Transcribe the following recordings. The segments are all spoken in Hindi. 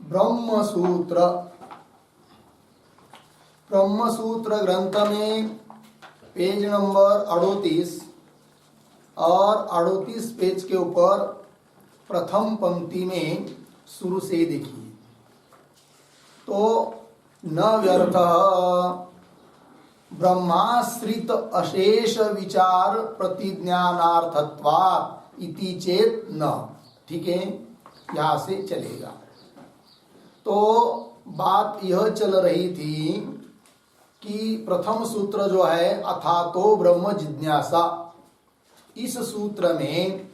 ब्रह्मसूत्र ब्रह्मसूत्र ग्रंथ में पेज नंबर 38 और 38 पेज के ऊपर प्रथम पंक्ति में शुरू से देखिए। तो न व्यर्थ ब्रह्माश्रित अशेष विचार प्रतिज्ञानार्थत्वात् इति चेत न। ठीक है, यहाँ से चलेगा। तो बात यह चल रही थी कि प्रथम सूत्र जो है अथा तो ब्रह्म जिज्ञासा, इस सूत्र में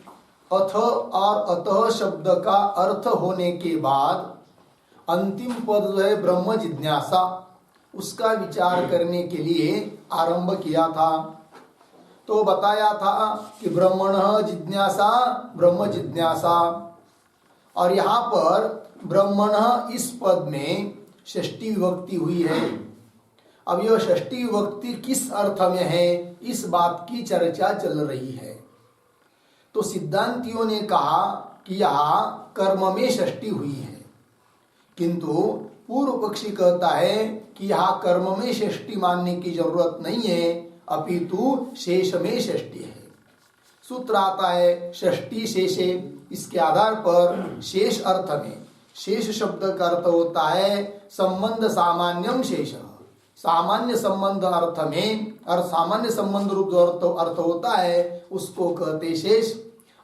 अथ और अतः शब्द का अर्थ होने के बाद अंतिम पद जो है ब्रह्म जिज्ञासा, उसका विचार करने के लिए आरंभ किया था। तो बताया था कि ब्रह्मणः जिज्ञासा ब्रह्म जिज्ञासा, और यहाँ पर ब्रह्मणः इस पद में षष्ठी विभक्ति हुई है। अब यह षष्ठी विभक्ति किस अर्थ में है, इस बात की चर्चा चल रही है। तो सिद्धांतियों ने कहा कि यहाँ कर्म में षष्ठी हुई है, किंतु पूर्व पक्षी कहता है कि यहाँ कर्म में षष्ठी मानने की जरूरत नहीं है, अपितु शेष में षष्ठी है। सूत्र आता है षष्ठी शेषे, इसके आधार पर शेष अर्थ में, शेष शब्द का अर्थ होता है संबंध सामान्यम शेष, सामान्य संबंध अर्थ में, और सामान्य संबंध रूप जो अर्थ होता है उसको कहते शेष।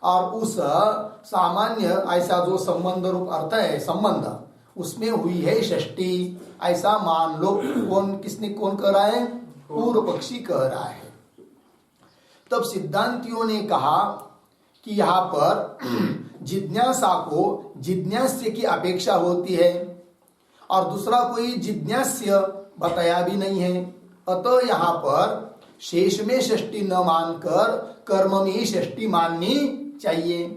और उस सामान्य ऐसा जो संबंध रूप अर्थ है संबंध, उसमें हुई है षष्ठी, ऐसा मान लो। कौन कह रहा है? पूर्व पक्षी कह रहा है। तब सिद्धांतियों ने कहा कि यहाँ पर जिज्ञासा को जिज्ञास्य की अपेक्षा होती है, और दूसरा कोई जिज्ञास्य बताया भी नहीं है। अतः यहाँ पर शेष में षष्ठी न मानकर कर्म में ही षष्ठी माननी चाहिए।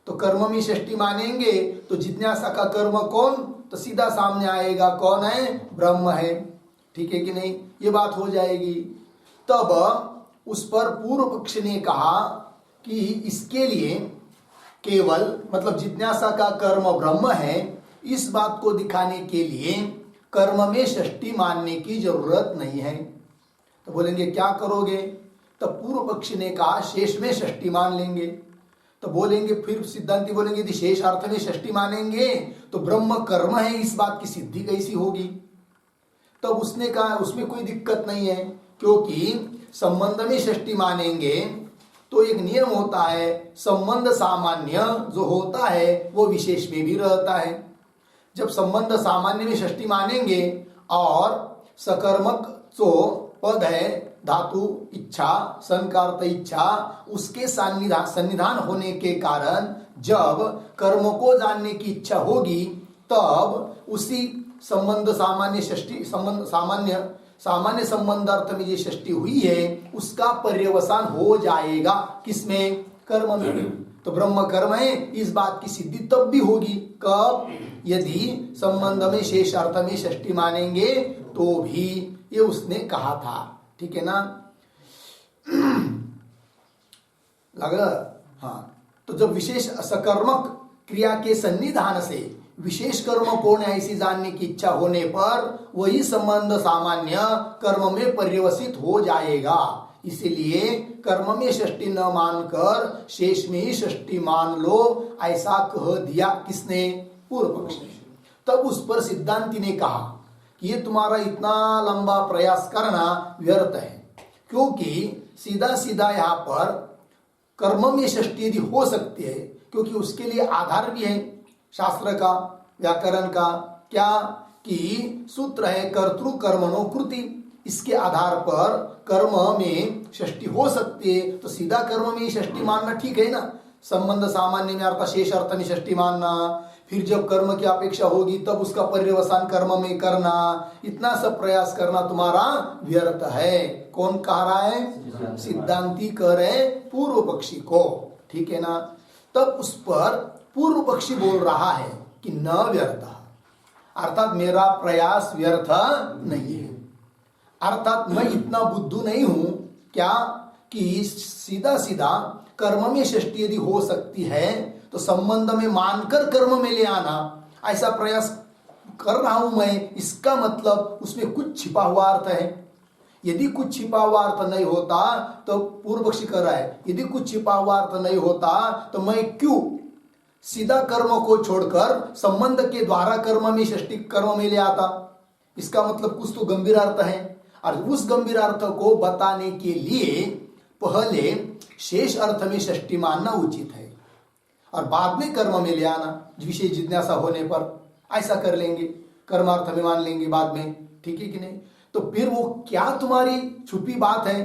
तो कर्म में षष्ठी मानेंगे तो जिज्ञासा का कर्म कौन, तो सीधा सामने आएगा कौन है? ब्रह्म है। ठीक है कि नहीं? ये बात हो जाएगी। तब उस पर पूर्व पक्ष ने कहा कि इसके लिए केवल मतलब जिज्ञासा का कर्म ब्रह्म है, इस बात को दिखाने के लिए कर्म में षष्ठी मानने की जरूरत नहीं है। तो बोलेंगे क्या करोगे? तो पूर्व पक्ष ने कहा शेष में षष्ठी मान लेंगे। तो बोलेंगे, फिर सिद्धांति बोलेंगे यदि शेष अर्थ में षष्ठी मानेंगे तो ब्रह्म कर्म है, इस बात की सिद्धि कैसी होगी? तब उसने कहा उसमें कोई दिक्कत नहीं है, क्योंकि संबंध में षष्ठी मानेंगे तो एक नियम होता है, संबंध सामान्य जो होता है वो विशेष में भी रहता है। जब संबंध सामान्य में षष्ठी मानेंगे और सकर्मक जो पद है धातु इच्छा संकारत इच्छा, उसके सन्निधान होने के कारण जब कर्म को जानने की इच्छा होगी तब उसी संबंध सामान्य षष्ठी संबंध सामान्य संबंध अर्थ में जो षष्ठी हुई है उसका पर्यवसान हो जाएगा। किसमें? कर्म में। तो ब्रह्म कर्म है, इस बात की सिद्धि तब भी होगी। कब? यदि संबंध में शेष अर्थ में षष्ठी मानेंगे तो भी, ये उसने कहा था। ठीक है ना? लगा? हाँ। तो जब विशेष सकर्मक क्रिया के सन्निधान से विशेष कर्म कौन है ऐसी जानने की इच्छा होने पर वही संबंध सामान्य कर्म में पर्यवसित हो जाएगा। इसीलिए कर्म में षष्ठी न मानकर शेष में ही षष्ठी मान लो, ऐसा कह दिया। किसने? पूर्व पक्ष ने। तब उस पर सिद्धांति ने कहा कि ये तुम्हारा इतना लंबा प्रयास करना व्यर्थ है, क्योंकि सीधा सीधा यहाँ पर कर्म में षष्ठी यदि हो सकती है, क्योंकि उसके लिए आधार भी है शास्त्र का, व्याकरण का। क्या? कि सूत्र है कर्तृ कर्मणो कृति, इसके आधार पर कर्म में षष्ठी हो सकती है। तो सीधा कर्म में ही षष्ठी मानना ठीक है ना? संबंध सामान्य में अर्थ शेष अर्थ में षष्ठी मानना, फिर जब कर्म की अपेक्षा होगी तब उसका पर्यवसान कर्म में करना, इतना सब प्रयास करना तुम्हारा व्यर्थ है। कौन कह रहा है? सिद्धांति कह रहे पूर्व पक्षी को। ठीक है ना? तब उस पर पूर्व पक्षी बोल रहा है कि न व्यर्थ, अर्थात मेरा प्रयास व्यर्थ नहीं है। अर्थात मैं इतना बुद्धू नहीं हूं क्या कि सीधा सीधा कर्म में षष्ठी यदि हो सकती है तो संबंध में मानकर कर्म में ले आना, ऐसा प्रयास कर रहा हूं मैं, इसका मतलब उसमें कुछ छिपा हुआ अर्थ है। यदि कुछ छिपा हुआ अर्थ नहीं होता तो पूर्व पक्षी कर रहा है, यदि कुछ छिपा हुआ अर्थ नहीं होता तो मैं क्यों सीधा कर्म को छोड़कर संबंध के द्वारा कर्म में षष्ठी कर्म में ले आता। इसका मतलब कुछ तो गंभीर अर्थ है, और उस गंभीर अर्थ को बताने के लिए पहले शेष अर्थ में षष्ठी मानना उचित है और बाद में कर्म में ले आना। विशेष जिज्ञासा होने पर ऐसा कर लेंगे, कर्मार्थ में मान लेंगे बाद में, ठीक है कि नहीं। तो फिर वो क्या तुम्हारी छुपी बात है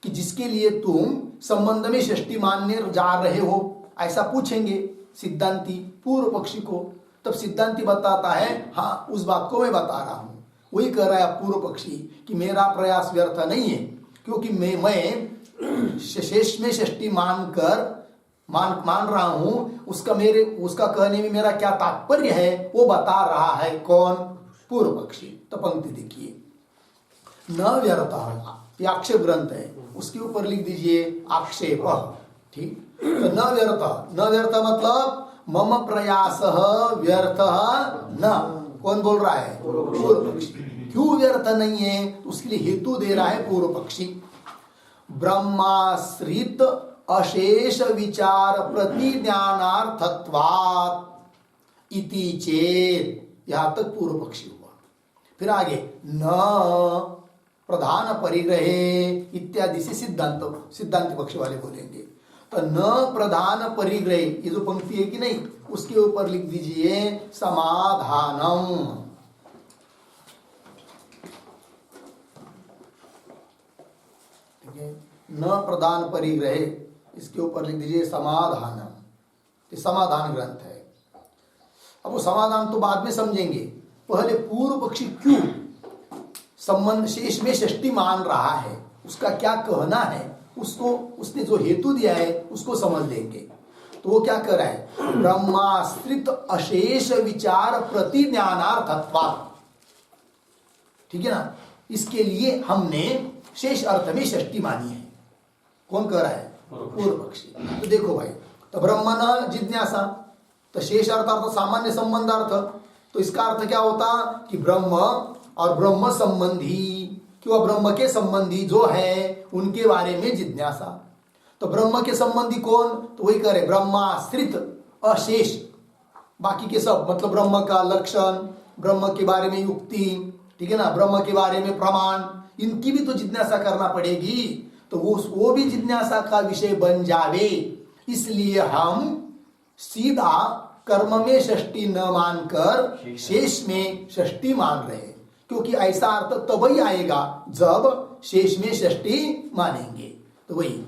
कि जिसके लिए तुम संबंध में षष्ठी मानने जा रहे हो, ऐसा पूछेंगे सिद्धांती पूर्व पक्षी को। तब सिद्धांती बताता है हाँ उस बात को मैं बता रहा हूं। वही कह रहा है पूर्व पक्षी कि मेरा प्रयास व्यर्थ नहीं है, क्योंकि मैं शेष में षष्ठी मान रहा हूं। उसका कहने में मेरा क्या तात्पर्य है वो बता रहा है कौन, पूर्व पक्षी। तो पंक्ति देखिए, न व्यर्थ, ये आक्षेप ग्रंथ है, उसके ऊपर लिख दीजिए आक्षेप, ठीक। तो न व्यर्थ मतलब मम प्रयास व्यर्थ न, कौन बोल रहा है, पूर्व पक्षी। क्यों व्यर्थ नहीं है, तो उसके लिए हेतु दे रहा है पूर्व पक्षी। ब्रह्माश्रित अशेष विचार प्रतिज्ञानार्थत्वात् इति चेत, यहां तक पूर्व पक्षी हुआ। फिर आगे न प्रधान परिग्रहे इत्यादि से सिद्धांत पक्ष वाले बोलेंगे। तो न प्रधान परिग्रहे, ये जो पंक्ति है कि नहीं, उसके ऊपर लिख दीजिए समाधानम। ठीक है, न प्रधान परिग्रहे, इसके ऊपर लिख दीजिए समाधानम। ये समाधान ग्रंथ है। अब वो समाधान तो बाद में समझेंगे, पहले पूर्व पक्षी क्यों संबंध शेष में षष्ठी मान रहा है, उसका क्या कहना है, उसको उसने जो हेतु दिया है उसको समझ लेंगे। तो वो क्या कर रहा है, ब्रह्माश्रित अशेष विचार प्रतिज्ञानार्थत्वात्, ठीक है ना। इसके लिए हमने शेष अर्थ में षष्ठी मानी है। कौन कह रहा है, पूर्व पक्षी। तो देखो भाई, तो ब्रह्मण जिज्ञासा, तो शेष अर्थ सामान्य संबंध अर्थ। तो इसका अर्थ क्या होता कि ब्रह्म और ब्रह्म संबंधी, कि ब्रह्म के संबंधी जो है उनके बारे में जिज्ञासा। तो ब्रह्म के संबंधी कौन, तो वही करे ब्रह्माश्रित अशेष, बाकी के सब मतलब ब्रह्म का लक्षण, ब्रह्म के बारे में युक्ति, ठीक है ना, ब्रह्म के बारे में प्रमाण, इनकी भी तो जिज्ञासा करना पड़ेगी। तो वो भी जिज्ञासा का विषय बन जावे। इसलिए हम सीधा कर्म में षष्ठी न मानकर शेष में षष्ठी मान रहे हैं, क्योंकि ऐसा अर्थ तभी आएगा जब शेष में षष्ठी मानेंगे। तो वही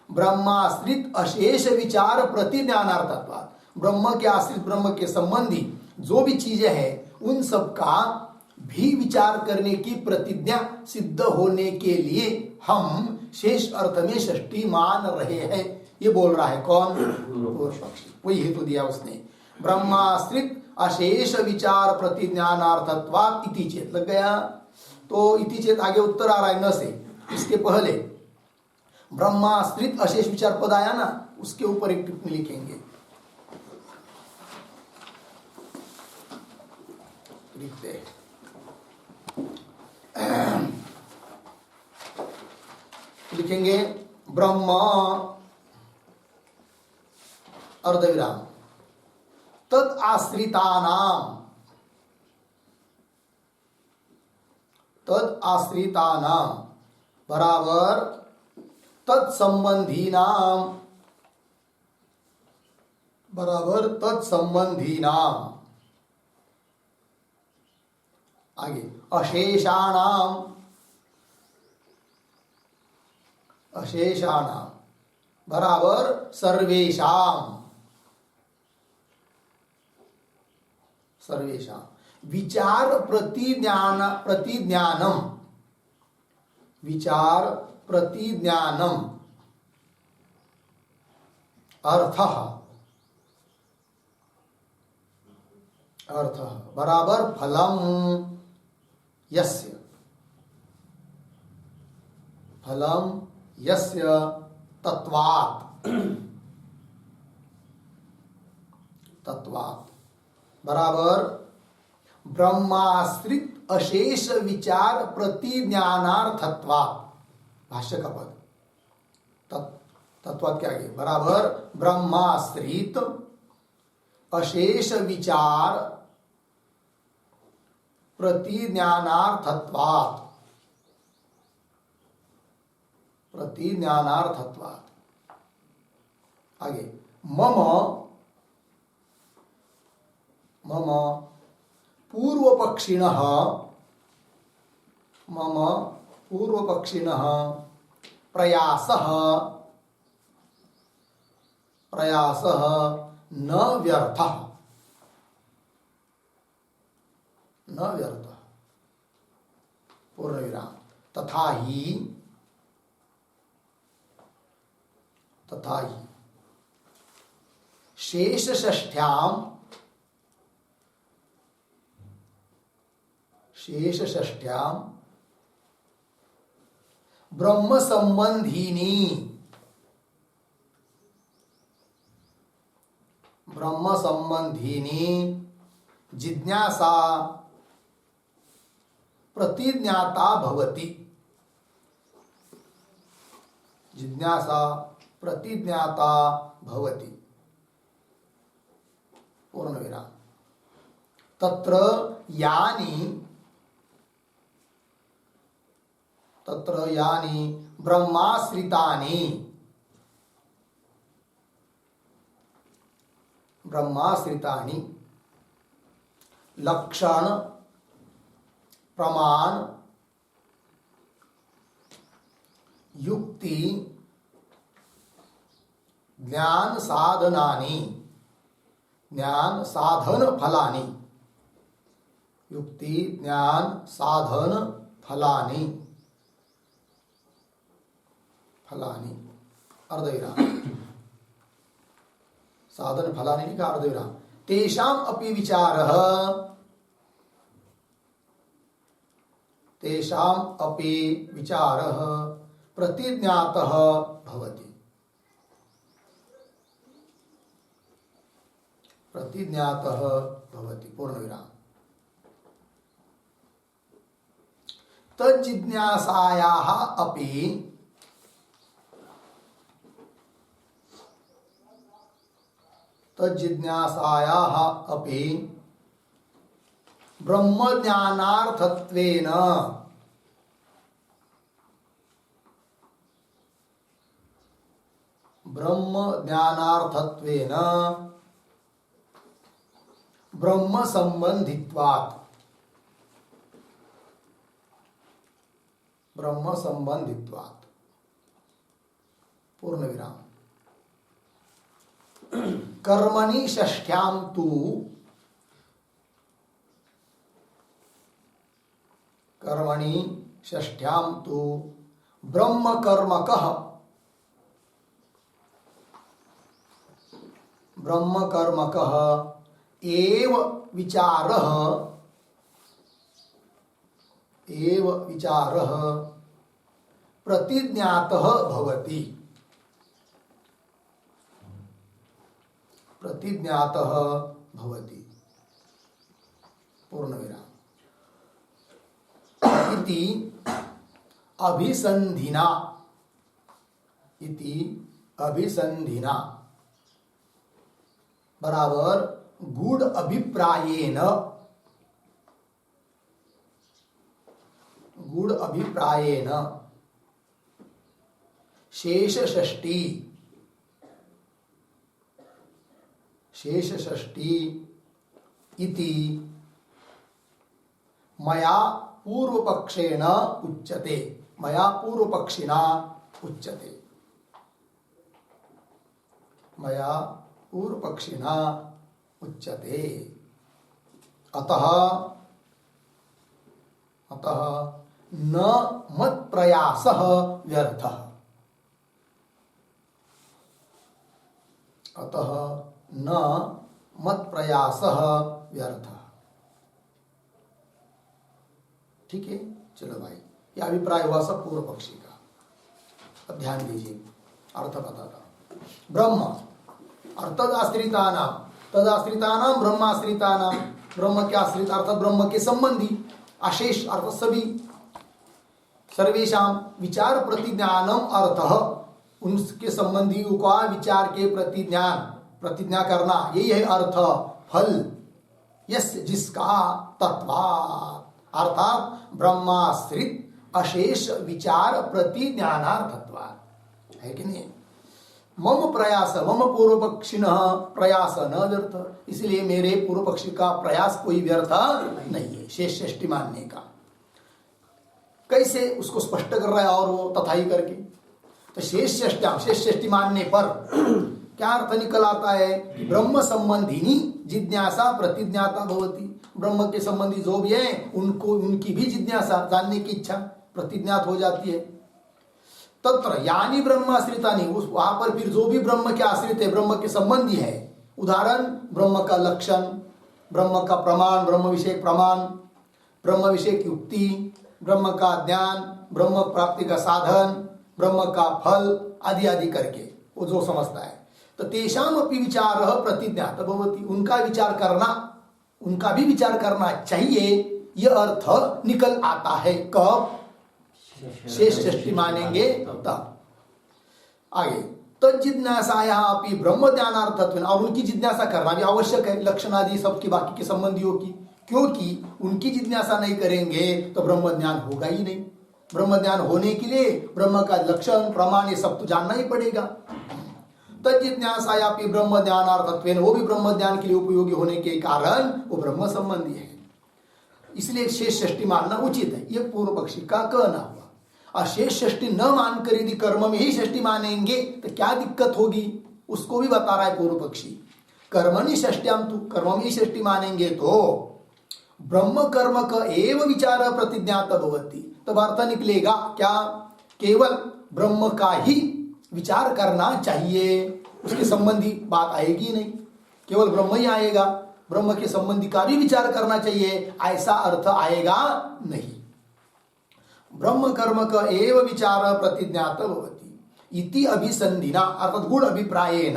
ब्रह्माश्रित अशेष विचार प्रतिज्ञानार्थत्वात्, ब्रह्म के आश्रित, ब्रह्म के संबंधी जो भी चीजें हैं उन सब का भी विचार करने की प्रतिज्ञा सिद्ध होने के लिए हम शेष अर्थ में षष्ठी मान रहे हैं। ये बोल रहा है कौन, पूर्व पक्षी। वही हेतु दिया उसने, ब्रह्माश्रित अशेष विचार प्रतिज्ञानार्थत्वात् इति चेत, लग गया। तो इति चेत आगे उत्तर आ रहा है न से, इसके पहले ब्रह्माश्रित अशेष विचार पद आया ना, उसके ऊपर एक टिप्पणी लिखेंगे। लिखेंगे ब्रह्म अर्धविराम तद आश्रितानाम बराबर तत्संबंधीनाम बराबर तत्संबंधीनाम, आगे अशेषाणाम बराबर सर्वेषाम विचार प्रतिज्ञानम अर्थ बराबर फलम यस्य तत्वात् बराबर ब्रह्माश्रित अशेष विचार प्रतिज्ञानार्थत्वा, भाष्य का पद तत्वात क्या आगे बराबर, ब्रह्माश्रित अशेष विचार प्रतिज्ञानार्थत्वात्, प्रतिज्ञानार्थत्वात्। आगे मम मम पूर्वपक्षिणः, मम पूर्वपक्षिणः प्रयासः प्रयासः न व्यर्थः, न व्यर्थः, पूर्ण विराम। तथा ही शेष षष्ठ्याम ब्रह्म संबंधिनी जिज्ञासा प्रतिज्ञाता भवति, जिज्ञासा प्रतिज्ञाता भवति, पूर्ण विराम। तत्र यानि ब्रह्माश्रितानि लक्षण प्रमाण युक्ति ज्ञान साधन फलानि, युक्ति ज्ञान साधन फलानि अर्धविराम, साधन फलानि लिखा अर्धविराम। तेषाम अपि विचारः प्रतिज्ञातः भवति, प्रतिज्ञातः भवति, पूर्ण विराम। तज्जिज्ञासायाः अपि ब्रह्मज्ञानार्थत्वेन ब्रह्म संबंधित्वात्, पूर्ण विराम। कर्मणि षष्ठ्यां तु ब्रह्मकर्मकः एव विचारः प्रतिज्ञातः भवति, पूर्ण विराम। इति अभिसंधिना बराबर गूढ़ अभिप्रायेन शेष षष्ठी इति मया पूर्वपक्षिणा उच्यते। अतः न मत्प्रयासः व्यर्थः, ठीक है। चलो भाई, यह अभिप्राय हुआ सब पूर्व पक्षी का। अब ध्यान दीजिए, अर्थ बताता। ब्रह्म अर्थात आश्रितानां तदाश्रितानां ब्रह्माश्रितानां, ब्रह्म के आश्रित अर्थात ब्रह्म के संबंधी, अशेष अर्थात सभी, सर्वेशाम विचार प्रतिज्ञानम अर्थः, उनके संबंधियों का विचार के प्रतिज्ञान, प्रतिज्ञा करना, यही है अर्थ, फल, यस जिसका तत्वात् अर्थात ब्रह्माश्रित अशेष विचार प्रतिज्ञानार्थत्वात्, है कि नहीं। मम प्रयास, मम पूर्व पक्षिण प्रयास न व्यर्थ, इसलिए मेरे पूर्व पक्षी का प्रयास कोई व्यर्थ नहीं है शेष षष्ठी मानने का। कैसे उसको स्पष्ट कर रहा है और वो तथाई करके, तो शेष षष्ठी मानने पर क्या अर्थ निकल आता है कि ब्रह्म संबंधिनी जिज्ञासा प्रतिज्ञाता भवती, ब्रह्म के संबंधी जो भी है उनको उनकी भी जिज्ञासा, जानने की इच्छा प्रतिज्ञात हो जाती है। तत्र यानी ब्रह्माश्रितानि, उस वहां पर फिर जो भी ब्रह्म के आश्रित है, ब्रह्म के संबंधी है, उदाहरण ब्रह्म का लक्षण, ब्रह्म का प्रमाण, ब्रह्म विषयक प्रमाण, ब्रह्म विषयक युक्ति, ब्रह्म का ज्ञान, ब्रह्म प्राप्ति का साधन, ब्रह्म का फल आदि आदि करके वो जो समझता है, तो तेषाम अपि विचारः प्रतिज्ञात भवति, उनका विचार करना, उनका भी विचार करना चाहिए, यह अर्थ निकल आता है। कब? शेष षष्ठी मानेंगे तब। आगे तज्जिज्ञासाया अपि ब्रह्म ज्ञानार्थत्वेन, और उनकी जिज्ञासा करना भी आवश्यक है, लक्षण आदि सबकी बाकी के संबंधियों की, क्योंकि उनकी जिज्ञासा नहीं करेंगे तो ब्रह्म ज्ञान होगा ही नहीं। ब्रह्म ज्ञान होने के लिए ब्रह्म का लक्षण प्रमाण ये सब तो जानना ही पड़ेगा। तज्जिज्ञासाया अपि ब्रह्म ज्ञानार्थत्वेन, वो भी ब्रह्म ज्ञान के लिए उपयोगी होने के कारण वो ब्रह्म संबंधी है, इसलिए शेष षष्ठी मानना उचित है, ये पूर्व पक्षी का कहना हुआ। और शेष षष्ठी न मानकर यदि कर्म में ही षष्ठी मानेंगे तो क्या दिक्कत होगी, उसको भी बता रहा है पूर्व पक्षी। कर्मणि षष्ट्याम तु, कर्म में ही षष्ठी मानेंगे तो ब्रह्म कर्म का एव विचार प्रतिज्ञात भवति, तब अर्थ निकलेगा क्या, केवल ब्रह्म का ही विचार करना चाहिए, उसके संबंधी बात आएगी नहीं, केवल ब्रह्म ही आएगा, ब्रह्म के संबंधी का भी विचार करना चाहिए, ऐसा अर्थ आएगा नहीं। ब्रह्म कर्म का एव विचार प्रतिज्ञात भवति इति अभिसंधिना, अर्थात गुण अभिप्रायेन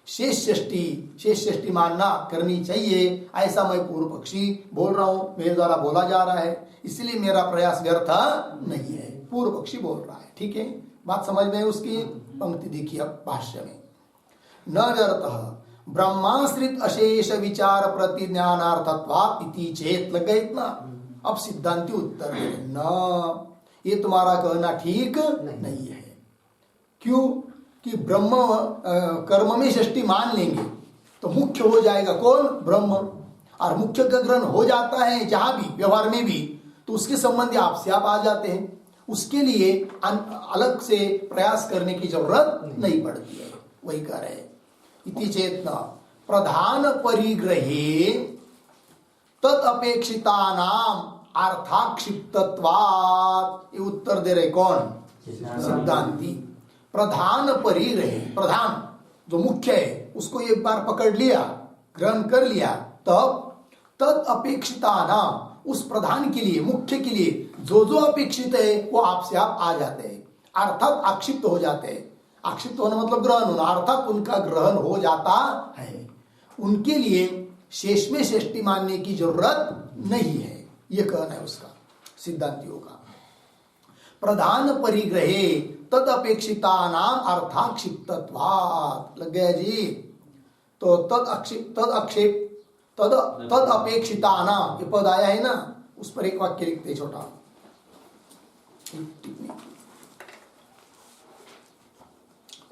शेष षष्ठी मानना करनी चाहिए, ऐसा मैं पूर्व पक्षी बोल रहा हूं, मेरे द्वारा बोला जा रहा है, इसलिए मेरा प्रयास व्यर्थ नहीं है, पूर्व पक्षी बोल रहा है। ठीक है, बात समझ में, उसकी पंक्ति देखिए अब भाष्य में, न व्यर्थ ब्रह्माश्रित अशेष विचार प्रतिज्ञानार्थत्वात् इति चेत, लग गए इतना। अब सिद्धांति उत्तर दे, न, ये तुम्हारा कहना ठीक नहीं है। क्यों? कि ब्रह्म कर्म में षष्ठी मान लेंगे तो मुख्य हो जाएगा कौन? ब्रह्म, और मुख्य का ग्रहण हो जाता है जहां भी व्यवहार में भी, तो उसके संबंधी आपसे आप आ जाते हैं, उसके लिए अलग से प्रयास करने की जरूरत नहीं पड़ती है, वही कह रहे हैं। इति चेतना प्रधान परिग्रहे तद अपेक्षितानाम अर्थाक्षिप्तत्वात्, ये उत्तर दे रहे कौन? सिद्धांती। प्रधान परिग्रहे, प्रधान जो मुख्य है उसको एक बार पकड़ लिया, ग्रहण कर लिया, तब तद अपेक्षितानाम, उस प्रधान के लिए, मुख्य के लिए जो जो अपेक्षित है वो आपसे आप आ जाते हैं, अर्थात आक्षिप्त हो जाते हैं। आक्षिप्त होना मतलब ग्रहण होना, अर्थात उनका ग्रहण हो जाता है, उनके लिए शेष में षष्ठी मानने की जरूरत नहीं है, ये कहना है उसका, सिद्धांतियों का। प्रधान परिग्रहे तद अपेक्षितानाम अर्थाक्षिप्तत्वात्, लग गया जी। तो तद अपेक्षितानाम, ये पद आया है ना, उस पर एक वाक्य लिखते छोटा,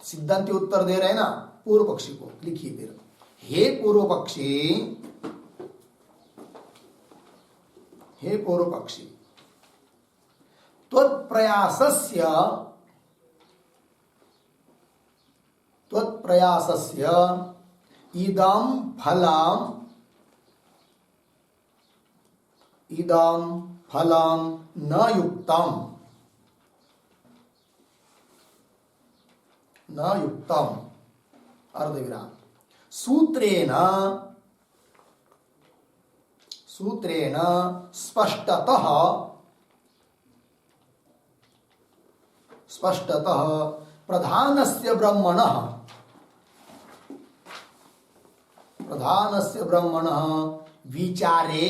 सिद्धांति उत्तर दे रहे हैं ना पूर्व पक्षी को, लिखिए फिर, हे पूर्व पक्षी, त्वत्प्रयासस्य इदं फलं न युक्तम अर्धविराम सूत्रेण स्पष्टतः प्रधानस्य ब्रह्मणः प्रधानस्य ब्रह्मणः विचारे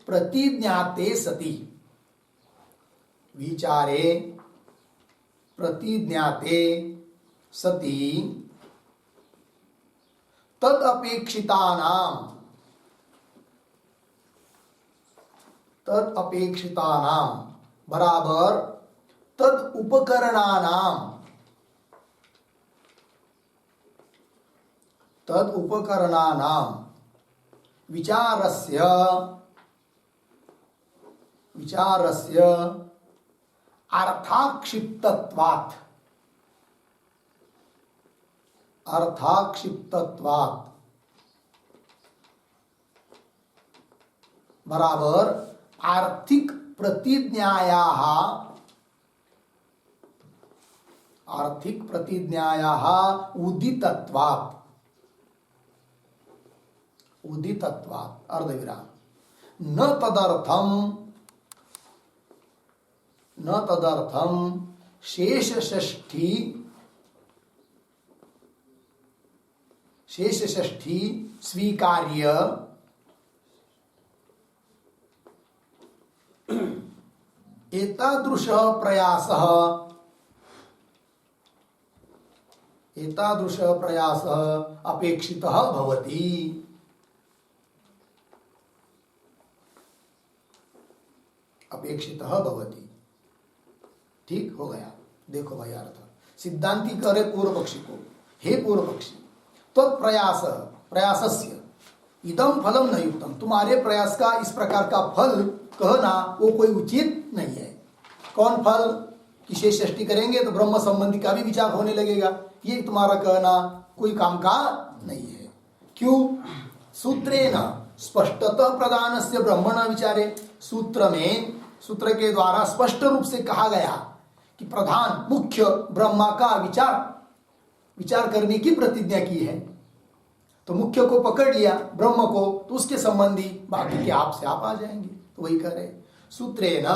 प्रतिज्ञाते सति, विचारे प्रतिज्ञाते सति तदपेक्षितानां बराबर तद उपकरणानां विचारस्य अर्थाक्षिप्तत्वात् बराबर आर्थिक प्रतिज्ञायाः उदितत्वात् अर्धविराम न तदर्थम शेषषष्ठी स्वीकार्य एतादृशः प्रयासः अपेक्षितः भवति। ठीक हो गया। देखो भाई अर्थ सिद्धांती करे पूर्व पक्षी को, हे पूर्व पक्षी, तो प्रयासस्य इदम फलम न युक्तम, तुम्हारे प्रयास का इस प्रकार का फल कहना वो कोई उचित नहीं है। कौन फल? कि शेष सृष्टि करेंगे तो ब्रह्म संबंधी का भी विचार होने लगेगा, ये तुम्हारा कहना कोई काम का नहीं है। क्यों? सूत्रेण स्पष्टतः प्रधानस्य ब्रह्मण विचारे, सूत्र के द्वारा स्पष्ट रूप से कहा गया कि प्रधान मुख्य ब्रह्मा का विचार करने की प्रतिज्ञा की है। तो मुख्य को पकड़ लिया ब्रह्म को, तो उसके संबंधी बाकी के आप से आप आ जाएंगे। तो वही कह रहे सूत्रेण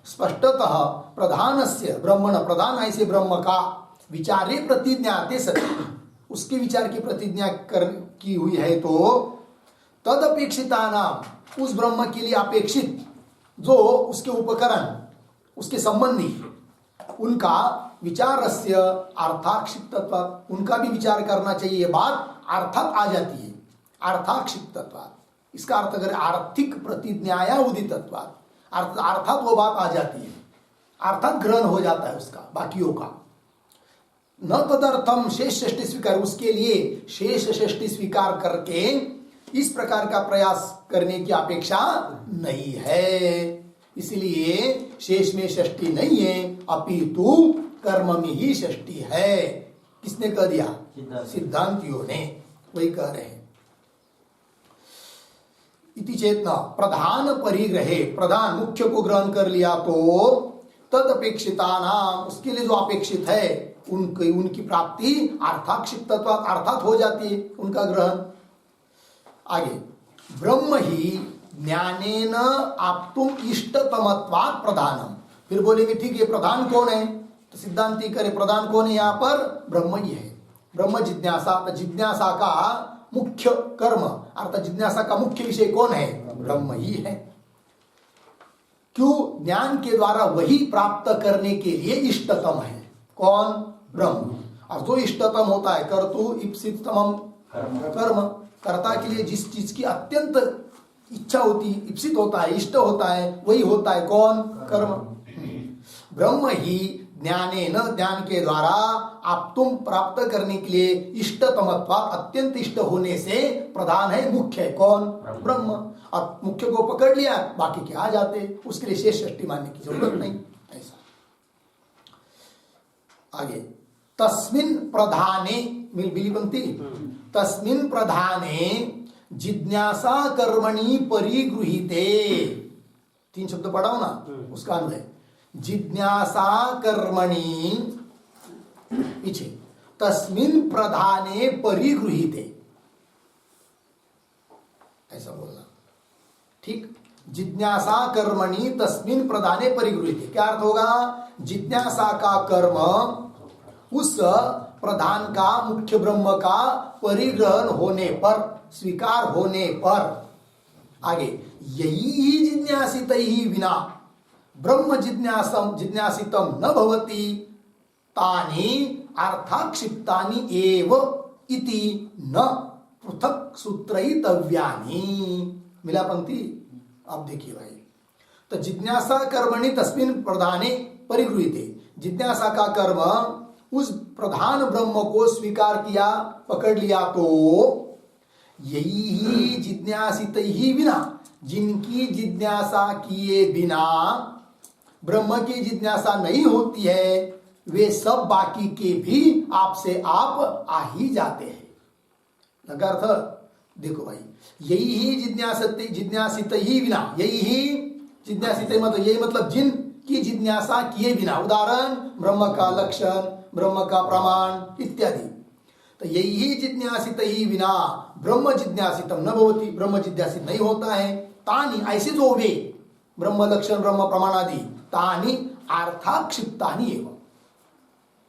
स्पष्टतः प्रधानस्य ब्रह्मण, प्रधान ऐसे ब्रह्म का विचारे प्रतिज्ञाते सति, उसके विचार की प्रतिज्ञा की हुई है। तो तद अपेक्षिता नाम, उस ब्रह्म के लिए अपेक्षित जो उसके उपकरण, उसके संबंधी, उनका विचारस्य अर्थाक्षिप्तत्व, उनका भी विचार करना चाहिए। ये बात अर्थात आ जाती है, अर्थाक्षिप्तत्व। इसका अर्थ अगर आर्थिक प्रतिज्ञाया उदितत्वात्, अर्थात वो बात आ जाती है, अर्थात ग्रहण हो जाता है उसका बाकियों का। न तदर्थम शेष षष्टि स्वीकार, उसके लिए शेष षष्टि स्वीकार करके इस प्रकार का प्रयास करने की अपेक्षा नहीं है। इसलिए शेष में षष्टि नहीं है, अपितु कर्म में ही षष्टि है। किसने कह दिया? सिद्धांतियों ने। वही कह रहे हैं इति चेतना प्रधान परिग्रहे, प्रधान मुख्य को ग्रहण कर लिया तो तद अपेक्षिता नाम, उसके लिए जो अपेक्षित है उनकी प्राप्ति अर्थाक्षिप्तत्व, अर्थात हो जाती है उनका ग्रहण। आगे ब्रह्म ही ज्ञानेन आप्तुम इष्टतमत्वात् प्रधानम, फिर बोलेंगे ठीक है प्रधान कौन है? तो सिद्धांती करे प्रधान कौन है? यहाँ पर ब्रह्म ही है। ब्रह्म जिज्ञासा, जिज्ञासा का मुख्य कर्म अर्थात जिज्ञासा का मुख्य विषय कौन है? ब्रह्म ही है। क्यों? ज्ञान के द्वारा वही प्राप्त करने के लिए इष्टतम है। कौन? ब्रह्म। और जो इष्टतम होता है कर्तु इप्सिततमम कर्म, कर्ता के लिए जिस चीज की अत्यंत इच्छा होती, इप्सित होता है, इष्ट होता है, वही होता है कौन? कर्म। ब्रह्म ही ज्ञानेन, ज्ञान के द्वारा आप तुम प्राप्त करने के लिए इष्टतमत्वात्, अत्यंत इष्ट होने से प्रधान है, मुख्य है कौन? ब्रह्म। और मुख्य को पकड़ लिया बाकी के आ जाते, उसके लिए शेष षष्टि मानने की जरूरत नहीं। ऐसा आगे तस्मिन् प्रधाने, मिली पंक्ति, तस्मिन् प्रधाने जिज्ञासा कर्मणि परिगृहीते, 3 शब्द पढ़ाओ ना, उसका अन्वय जिज्ञासा कर्मणि पीछे तस्मिन् प्रधाने परिगृहीते, ऐसा बोलना। ठीक, जिज्ञासा कर्मणि तस्मिन् प्रधाने परिगृहीते, क्या अर्थ होगा? जिज्ञासा का कर्म उस प्रधान का, मुख्य ब्रह्म का परिग्रहण होने पर, स्वीकार होने पर, आगे यही जिज्ञासित ही विना ब्रह्म जिज्ञासितम न भवति तानि अर्थाक्षिप्तानि एव इति न पृथक सूत्रयितव्यानि। मिला पंक्ति? अब देखिए भाई, तो जिज्ञासा कर्मणि तस्मिन् प्रधाने परिगृहीते, जिज्ञासा का कर्म उस प्रधान ब्रह्म को स्वीकार किया, पकड़ लिया, तो यही जिज्ञासित ही बिना, जिनकी जिज्ञासा किए बिना ब्रह्म की जिज्ञासा नहीं होती है, वे सब बाकी के भी आपसे आप आ ही जाते हैं। लगा अर्थ? देखो भाई, यही ही जिज्ञासित ही बिना, यही ही जिज्ञासित मतलब यही मतलब जिन की जिज्ञासा किए बिना, उदाहरण ब्रह्म का लक्षण, ब्रह्म का प्रमाण इत्यादि। तो यही ही जिज्ञासित ही बिना ब्रह्म जिज्ञासितम न भवति, ब्रह्म जिज्ञासित नहीं होता है। तानि ऐसे जो वे ब्रह्म लक्षण, ब्रह्म प्रमाण आदि, तानि अर्थाक्षिप्तानि एवं,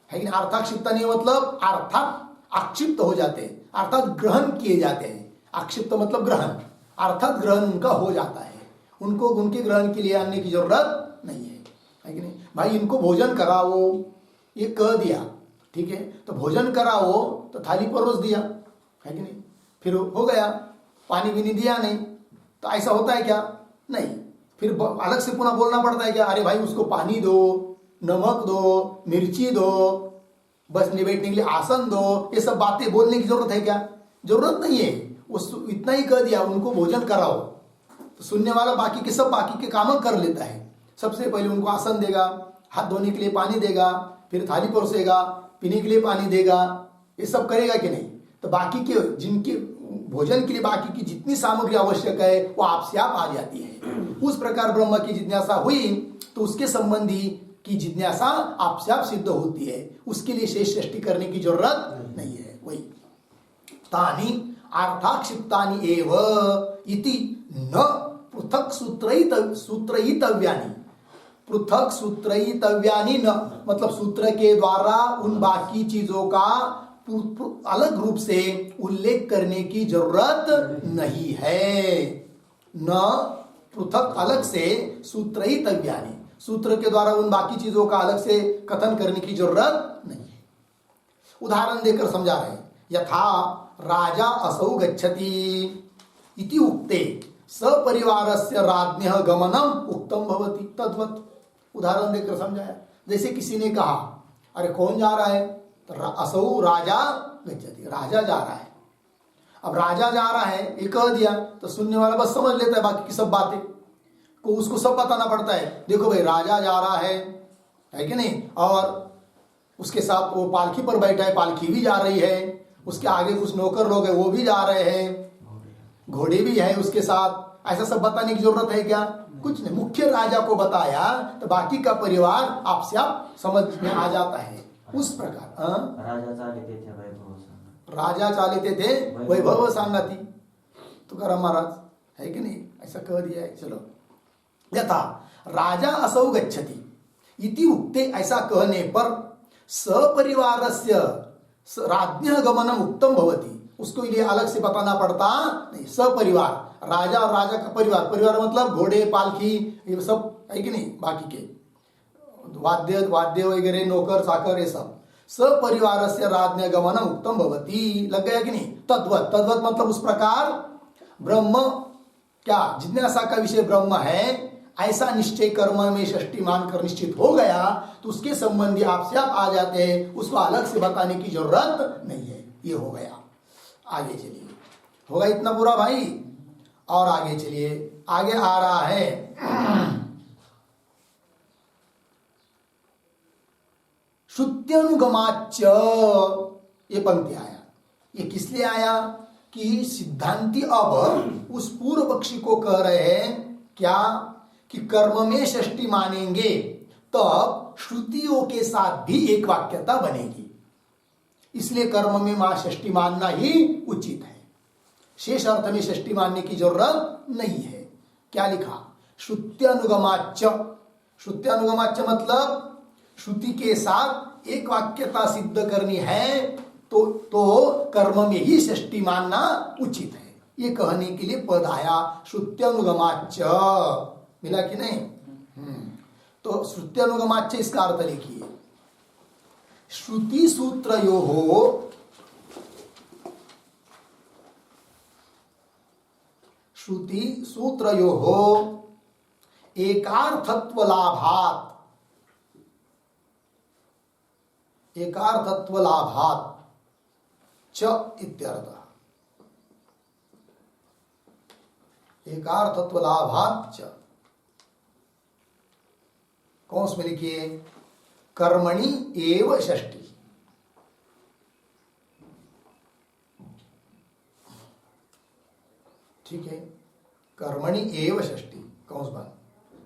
है कि नहीं? अर्थाक्षिप्तानि मतलब अर्थात आक्षिप्त हो जाते हैं, अर्थात ग्रहण किए जाते हैं। आक्षिप्त मतलब ग्रहण, अर्थात ग्रहण उनका हो जाता है, उनको उनके ग्रहण के लिए आने की जरूरत नहीं है कि नहीं? भाई इनको भोजन कराओ, ये कह दिया, ठीक है, तो भोजन कराओ तो थाली परोस दिया, है कि नहीं? फिर हो गया, पानी भी नहीं दिया नहीं, तो ऐसा होता है क्या? नहीं। फिर अलग से पुनः बोलना पड़ता है क्या? अरे भाई उसको पानी दो, नमक दो, मिर्ची दो, बस बैठने के लिए आसन दो, ये सब बातें बोलने की जरूरत है क्या? जरूरत नहीं है। उस इतना ही कह दिया, उनको भोजन कराओ, तो सुनने वाला बाकी के सब बाकी के काम कर लेता है। सबसे पहले उनको आसन देगा, हाथ धोने के लिए पानी देगा, फिर थाली परोसेगा, पीने के लिए पानी देगा, ये सब करेगा कि नहीं? तो बाकी के जिनके भोजन के लिए बाकी की जितनी सामग्री आवश्यक है वो आपसे आप आ जाती है। उस प्रकार ब्रह्म की जिज्ञासा हुई तो उसके संबंधी की जिज्ञासा आपसे आप सिद्ध होती है, उसके लिए शेष सृष्टि करने की जरूरत नहीं है। वही तानि अर्थाक्षिप्तानि एव इति न पृथक सूत्रयितव्यानि, पृथक सूत्रयितव्यानि न मतलब सूत्र के द्वारा उन बाकी चीजों का अलग रूप से उल्लेख करने की जरूरत नहीं है। न पृथक अलग से सूत्रयितव्यानि, सूत्र के द्वारा उन बाकी चीजों का अलग से कथन करने की जरूरत नहीं है। उदाहरण देकर समझा रहे हैं, यथा राजा असौ गच्छति इति उक्ते सपरिवारस्य राज्ञः गमनम उक्तम भवति तद्वत्। उदाहरण देकर समझाया, जैसे किसी ने कहा अरे कौन जा रहा है? तो असौ राजा गच्छति, राजा जा रहा है। अब राजा जा रहा है ये कह दिया तो सुनने वाला बस समझ लेता है, बाकी की सब बातें को उसको सब बताना पड़ता है। देखो भाई राजा जा रहा है कि नहीं, और उसके साथ वो पालकी पर बैठा है, पालकी भी जा रही है, उसके आगे कुछ नौकर लोग हैं वो भी जा रहे हैं, घोड़े भी है उसके साथ। ऐसा सब बताने की जरूरत है क्या? कुछ नहीं। मुख्य राजा को बताया तो बाकी का परिवार आपसे आप समझ में आ जाता है। उस प्रकार राजा चालिते थे वैभव सांगति, तुकाराम महाराज, है कि नहीं? ऐसा कह दिया है। चलो, यथा राजा असौ गच्छति इति उक्ते, ऐसा कहने पर सपरिवारस्य राज्ञः गमनम उक्तम भवति, उसको लिए अलग से बताना पड़ता नहीं। सपरिवार, राजा और राजा का परिवार, परिवार मतलब घोड़े पालकी ये सब है कि नहीं, बाकी के वाद्य वगैरह नौकर चाकर ये सब। सपरिवारस्य राज्ञः गमनम उक्तम भवति, लग गया कि नहीं? तद्वत्, तद्वत् मतलब उस प्रकार ब्रह्म क्या जिज्ञासा का विषय ब्रह्म है, ऐसा निश्चय कर्म में षष्टि मानकर निश्चित हो गया तो उसके संबंधी आपसे आप आ जाते हैं, उसको अलग से बताने की जरूरत नहीं है। ये हो गया। आगे चलिए, होगा इतना पूरा भाई। और आगे चलिए, आगे आ रहा है श्रुत्यनुगमाच्च, ये पंक्ति आया। ये किस लिए आया कि सिद्धांती अब उस पूर्व पक्षी को कह रहे हैं क्या कि कर्म में षष्टि मानेंगे तब श्रुतियों के साथ भी एक वाक्यता बनेगी, इसलिए कर्म में मां षष्टि मानना ही उचित है। शेष अर्थ में षष्टि मानने की जरूरत नहीं है। क्या लिखा? श्रुत्यनुगमाच्च, श्रुत्यनुगमाच्च मतलब श्रुति के साथ एक वाक्यता सिद्ध करनी है तो कर्म में ही षष्ठी मानना उचित है। ये कहने के लिए पद आया श्रुत्यनुगमाच्च, मिला कि नहीं? तो श्रुत्यनुगमाच्च इसका अर्थ लिखिए, श्रुति सूत्रयोः श्रुति सूत्रयोः एकार्थत्व लाभात् च इत्यर्थः। एकार्थत्व लाभात् च, कौन में लिखिए, कर्मणि एव षष्ठी। ठीक है, कर्मणि एव षष्ठी, कौन बात?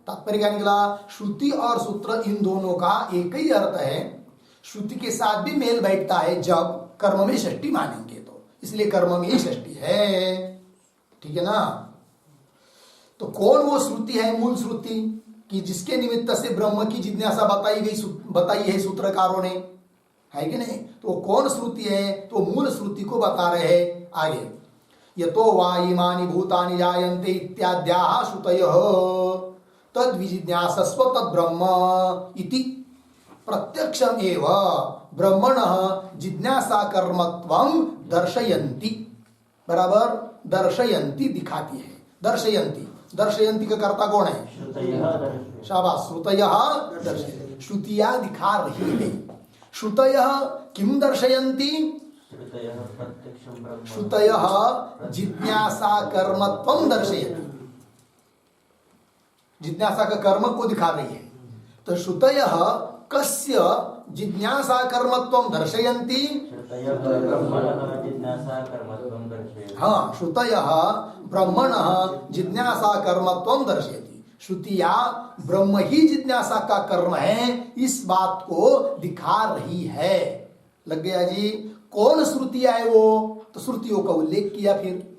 तात्पर्य क्या निकला? श्रुति और सूत्र इन दोनों का एक ही अर्थ है, श्रुति के साथ भी मेल बैठता है जब कर्म में षष्ठी मानेंगे तो, इसलिए कर्म में ही षष्ठी है। ठीक है ना? तो कौन वो श्रुति है, मूल श्रुति कि जिसके निमित्त से ब्रह्म की जिज्ञासा बताई है सूत्रकारों ने, है कि नहीं? तो कौन श्रुति है? तो मूल श्रुति को बता रहे हैं आगे। यतो वा इमानि भूतानि जायन्ते इत्याद्याः श्रुतयः तद विजिज्ञासस्व तद ब्रह्म इति प्रत्यक्षम एव ब्रह्मणः जिज्ञासा कर्मत्वं दर्शयन्ति। बराबर, दर्शयन्ति दिखाती है। दर्शयन्ति, दर्शयन्ति का कर्ता कौन है? शाबाश, श्रुतयः दर्शयन्ति, श्रुतियां दिखा रही है। श्रुतयः किम दर्शयन्ति? श्रुतयः जिज्ञासा कर्मत्वं दर्शयन्ति, जिज्ञासा का कर्म को दिखा रही है। तो श्रुतयः कस्य जिज्ञासा कर्मत्वं दर्शयन्ति? हाँ, श्रुतयः ब्रह्मणः जिज्ञासा कर्मत्वं दर्शयति। श्रुतिया ब्रह्म ही जिज्ञासा का कर्म है, इस बात को दिखा रही है। लग गया जी? कौन श्रुतियां है वो? तो श्रुतियों का उल्लेख किया। फिर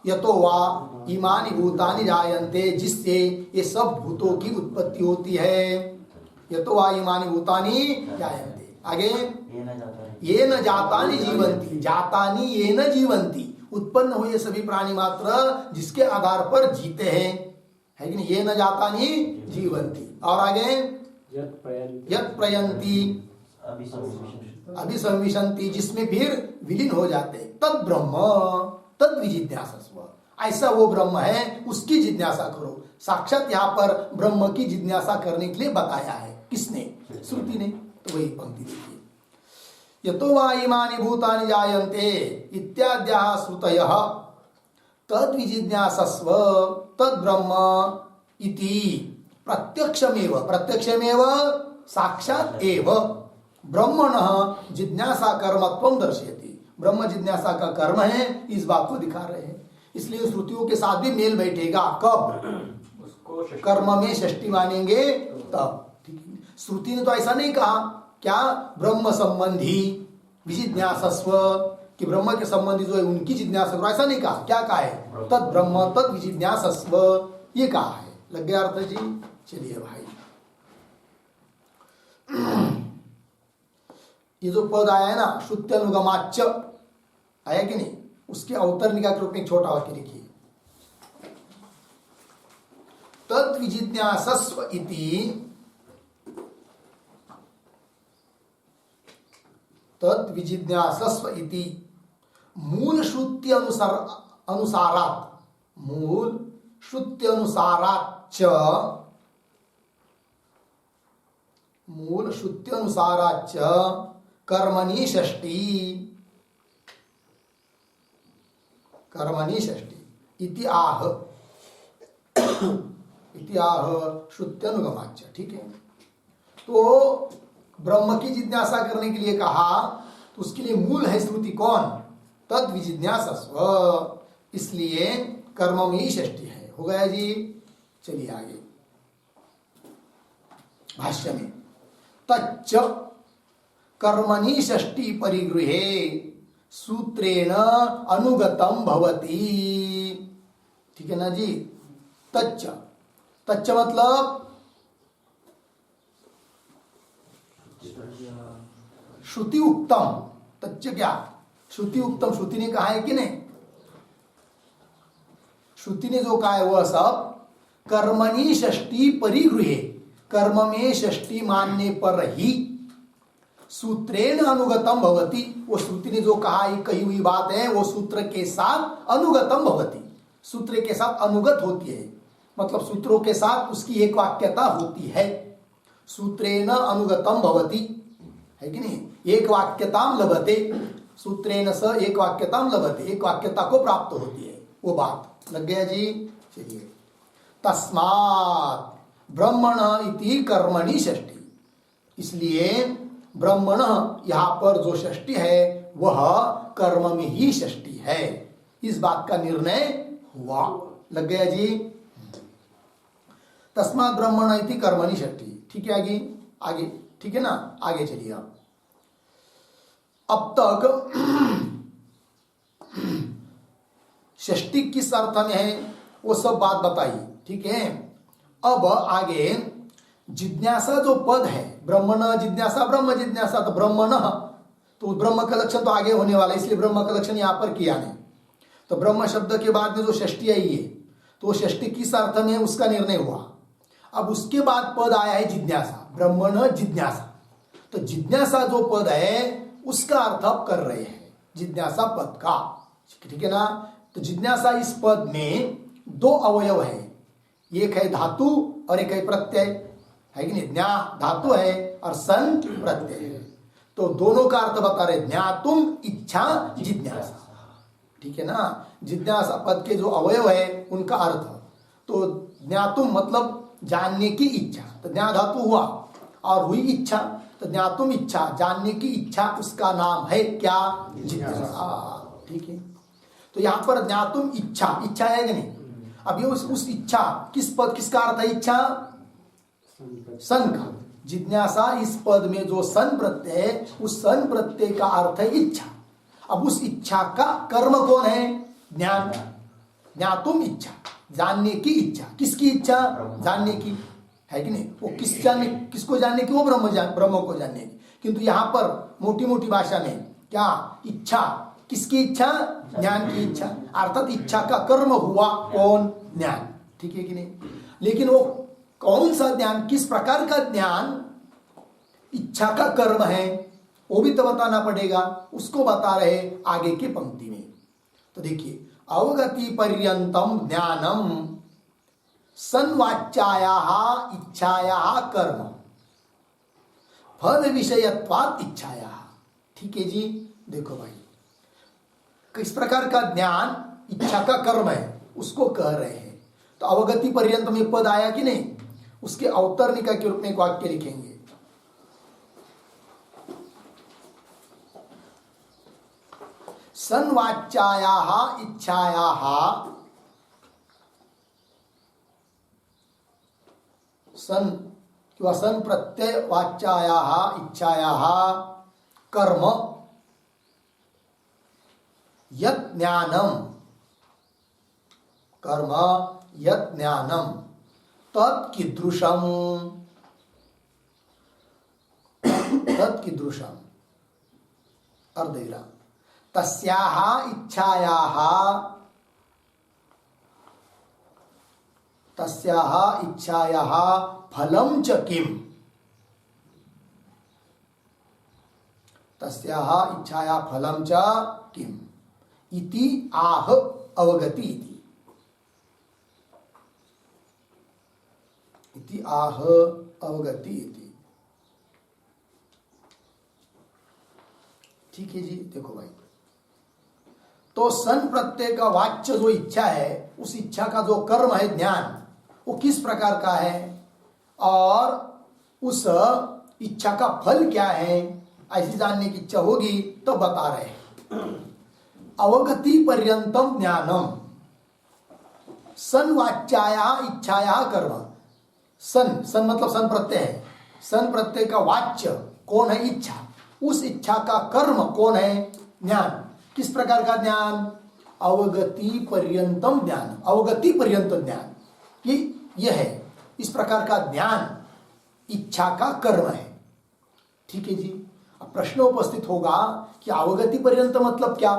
यतो वा इमानि भूतानि जायन्ते, जिससे ये सब भूतों की उत्पत्ति होती है। यतो वा इमानि भूतानि जायन्ते, आगे ये न जातानि जीवन्ति, जातानि ये न जीवन्ति, उत्पन्न हुए सभी प्राणी मात्र जिसके आधार पर जीते हैं, है कि नहीं? ये न जातानि जीवन्ति। और आगे यत् प्रयन्ति अभिसंविशन्ति, जिसमें फिर विलीन हो जाते, तद ब्रह्म तद विजिज्ञासस्व, ऐसा वो ब्रह्म है, उसकी जिज्ञासा करो। साक्षात यहाँ पर ब्रह्म की जिज्ञासा करने के लिए बताया है। किसने? श्रुति ने। तो वही पंक्ति देखिए, यतो वा इमानि भूतानि जायन्ते इत्याद्याः श्रुतयः तद विजिज्ञासस्व तद ब्रह्म इति प्रत्यक्षमेव, प्रत्यक्षमेव साक्षात एव ब्रह्मणः जिज्ञासा कर्मत्वं दर्शयति, ब्रह्म जिज्ञासा का कर्म है, इस बात को दिखा रहे हैं। इसलिए श्रुतियों के साथ भी मेल बैठेगा। कब? उसको कर्म में षष्ठी मानेंगे तब। श्रुति ने तो ऐसा नहीं कहा, क्या ब्रह्म संबंधी विजिज्ञासस्व, कि ब्रह्म के संबंधी जो है उनकी जिज्ञासा करो, ऐसा नहीं कहा। क्या कहा है? तद ब्रह्म तद विजिज्ञासस्व, ये कहा है। लग गया अर्थ जी? चलिए भाई, ये जो पद आया है ना, श्रुत्यनुगमाच्च, आया कि नहीं? उसके अवतरणिका के रूप में छोटा वाक्य लिखिए, तद विजिज्ञासस्व इति, तद विजिज्ञासस्व इति मूल श्रुति अनुसारात, मूल श्रुति अनुसाराच्च, मूल श्रुति अनुसाराच्च कर्मणि षष्ठी, कर्मणि षष्ठी इति आह, इति आह श्रुत्यनुगमाच्च। ठीक है, तो ब्रह्म की जिज्ञासा करने के लिए कहा, तो उसके लिए मूल है श्रुति कौन? तद विजिज्ञासस्व, इसलिए कर्म में ही षष्ठी है। हो गया जी? चलिए आगे भाष्य में, तच्च कर्मणि षष्ठी परिगृहे सूत्रेण अनुगतम भवति। ठीक है ना जी? तच्च, तच्च मतलब श्रुति उक्तम तच्च क्या, श्रुति उक्तम, श्रुति ने कहा है कि नहीं, श्रुति ने जो कहा है वह सब कर्मणि षष्ठी परिगृहे, कर्म में षष्ठी मानने पर ही सूत्रेण अनुगतम भवति, वो श्रुति ने जो कहा ये कही हुई बात है वो सूत्र के साथ अनुगतम भवति, सूत्र के साथ अनुगत होती है, मतलब सूत्रों के साथ उसकी एक वाक्यता होती है। सूत्रेण अनुगतम भवति है कि नहीं, एक वाक्यताम लभते, सूत्रेण स एक वाक्यताम लभते, एक वाक्यता को प्राप्त होती है वो बात। लग गया जी, चलिए। तस्मात् ब्रह्मण इति कर्मणि षष्ठी, इसलिए ब्रह्मण यहां पर जो षष्ठी है वह कर्म में ही षष्ठी है, इस बात का निर्णय हुआ। लग गया जी। तस्मात् ब्रह्मण इति कर्मणि षष्ठी, ठीक है। आगे आगे ठीक है ना, आगे चलिए। अब तक षष्ठी किस अर्थ में है वो सब बात बताई, ठीक है। अब आगे जिज्ञासा जो पद है, ब्रह्मण जिज्ञासा, ब्रह्म जिज्ञासा, तो ब्रह्मण तो ब्रह्म का लक्षण तो आगे होने वाला है, इसलिए ब्रह्म का लक्षण यहां पर किया नहीं। तो ब्रह्म शब्द के बाद में जो षष्ठी आई है तो षष्ठी किस अर्थ में उसका निर्णय हुआ। अब उसके बाद पद आया है जिज्ञासा, ब्रह्मण जिज्ञासा, तो जिज्ञासा जो पद है उसका अर्थ आप कर रहे हैं जिज्ञासा पद का, ठीक है ना। तो जिज्ञासा इस पद में दो अवयव है, एक है धातु और एक है प्रत्यय, है कि नहीं। ज्ञा धातु है और सन प्रत्यय है, तो दोनों का अर्थ बता रहे, ज्ञातुम इच्छा जिज्ञासा, ठीक है ना। जिज्ञासा पद के जो अवयव है उनका अर्थ, तो ज्ञातुम मतलब जानने की इच्छा, तो ज्ञा धातु हुआ और हुई इच्छा, तो ज्ञातुम इच्छा, जानने की इच्छा, उसका नाम है क्या, जिज्ञासा, ठीक है। तो यहां पर ज्ञातुम इच्छा, इच्छा है कि नहीं। अब ये उस इच्छा किस पद, किसका अर्थ है इच्छा, सन का। जिज्ञासा इस पद में जो सन प्रत्यय है उस सन प्रत्यय का अर्थ है इच्छा। अब उस इच्छा का कर्म कौन है, ज्ञान, ज्ञातुम इच्छा, जानने की इच्छा, किसकी इच्छा, जानने की, है कि नहीं। वो किसको जानने की, वो ब्रह्म को जानने की। किंतु यहां पर मोटी मोटी भाषा में क्या, इच्छा, किसकी इच्छा, ज्ञान की इच्छा, अर्थात इच्छा का कर्म हुआ कौन, ज्ञान, ठीक है कि नहीं। लेकिन वो कौन सा ज्ञान, किस प्रकार का ज्ञान इच्छा का कर्म है वो भी तो बताना पड़ेगा, उसको बता रहे आगे की पंक्ति में। तो देखिए, अवगति पर्यंतम ज्ञानम सन्वाच्यायाः इच्छायाः कर्म फल विषयत्वात् इच्छायाः, ठीक है जी। देखो भाई, किस प्रकार का ज्ञान इच्छा का कर्म है उसको कह रहे हैं। तो अवगति पर्यंत में पद आया कि नहीं, उसके अवतरणिका के रूप में एक वाक्य लिखेंगे, सन्वाच्यायाः इच्छायाः सन किंवा सन प्रत्यय वाच्यायाः इच्छायाः कर्म यत् ज्ञानम, कर्म यत् ज्ञानम तत्कीदृशम, तत्कीदृशम अर्धेरा, तस्याः इच्छायाः, तस्याः इच्छायाः फलं च किम, तस्याः इच्छायाः फलं च किम इति आह अवगति इति आह अवगति इति, ठीक है जी। देखो भाई, तो सन प्रत्यय का वाच्य जो इच्छा है उस इच्छा का जो कर्म है ज्ञान, वो किस प्रकार का है और उस इच्छा का फल क्या है, ऐसी जानने की इच्छा होगी तो बता रहे हैं। अवगति पर्यंतम ज्ञानम सन वाच्याया इच्छाया कर्म, सन, सन मतलब सन प्रत्यय है, सन प्रत्यय का वाच्य कौन है, इच्छा, उस इच्छा का कर्म कौन है, ज्ञान। किस प्रकार का ज्ञान, अवगति पर्यंतम ज्ञान, अवगति पर्यंत ज्ञान, ये है, इस प्रकार का ज्ञान इच्छा का कर्म है, ठीक है जी। अब प्रश्न उपस्थित होगा कि अवगति पर्यंत मतलब क्या?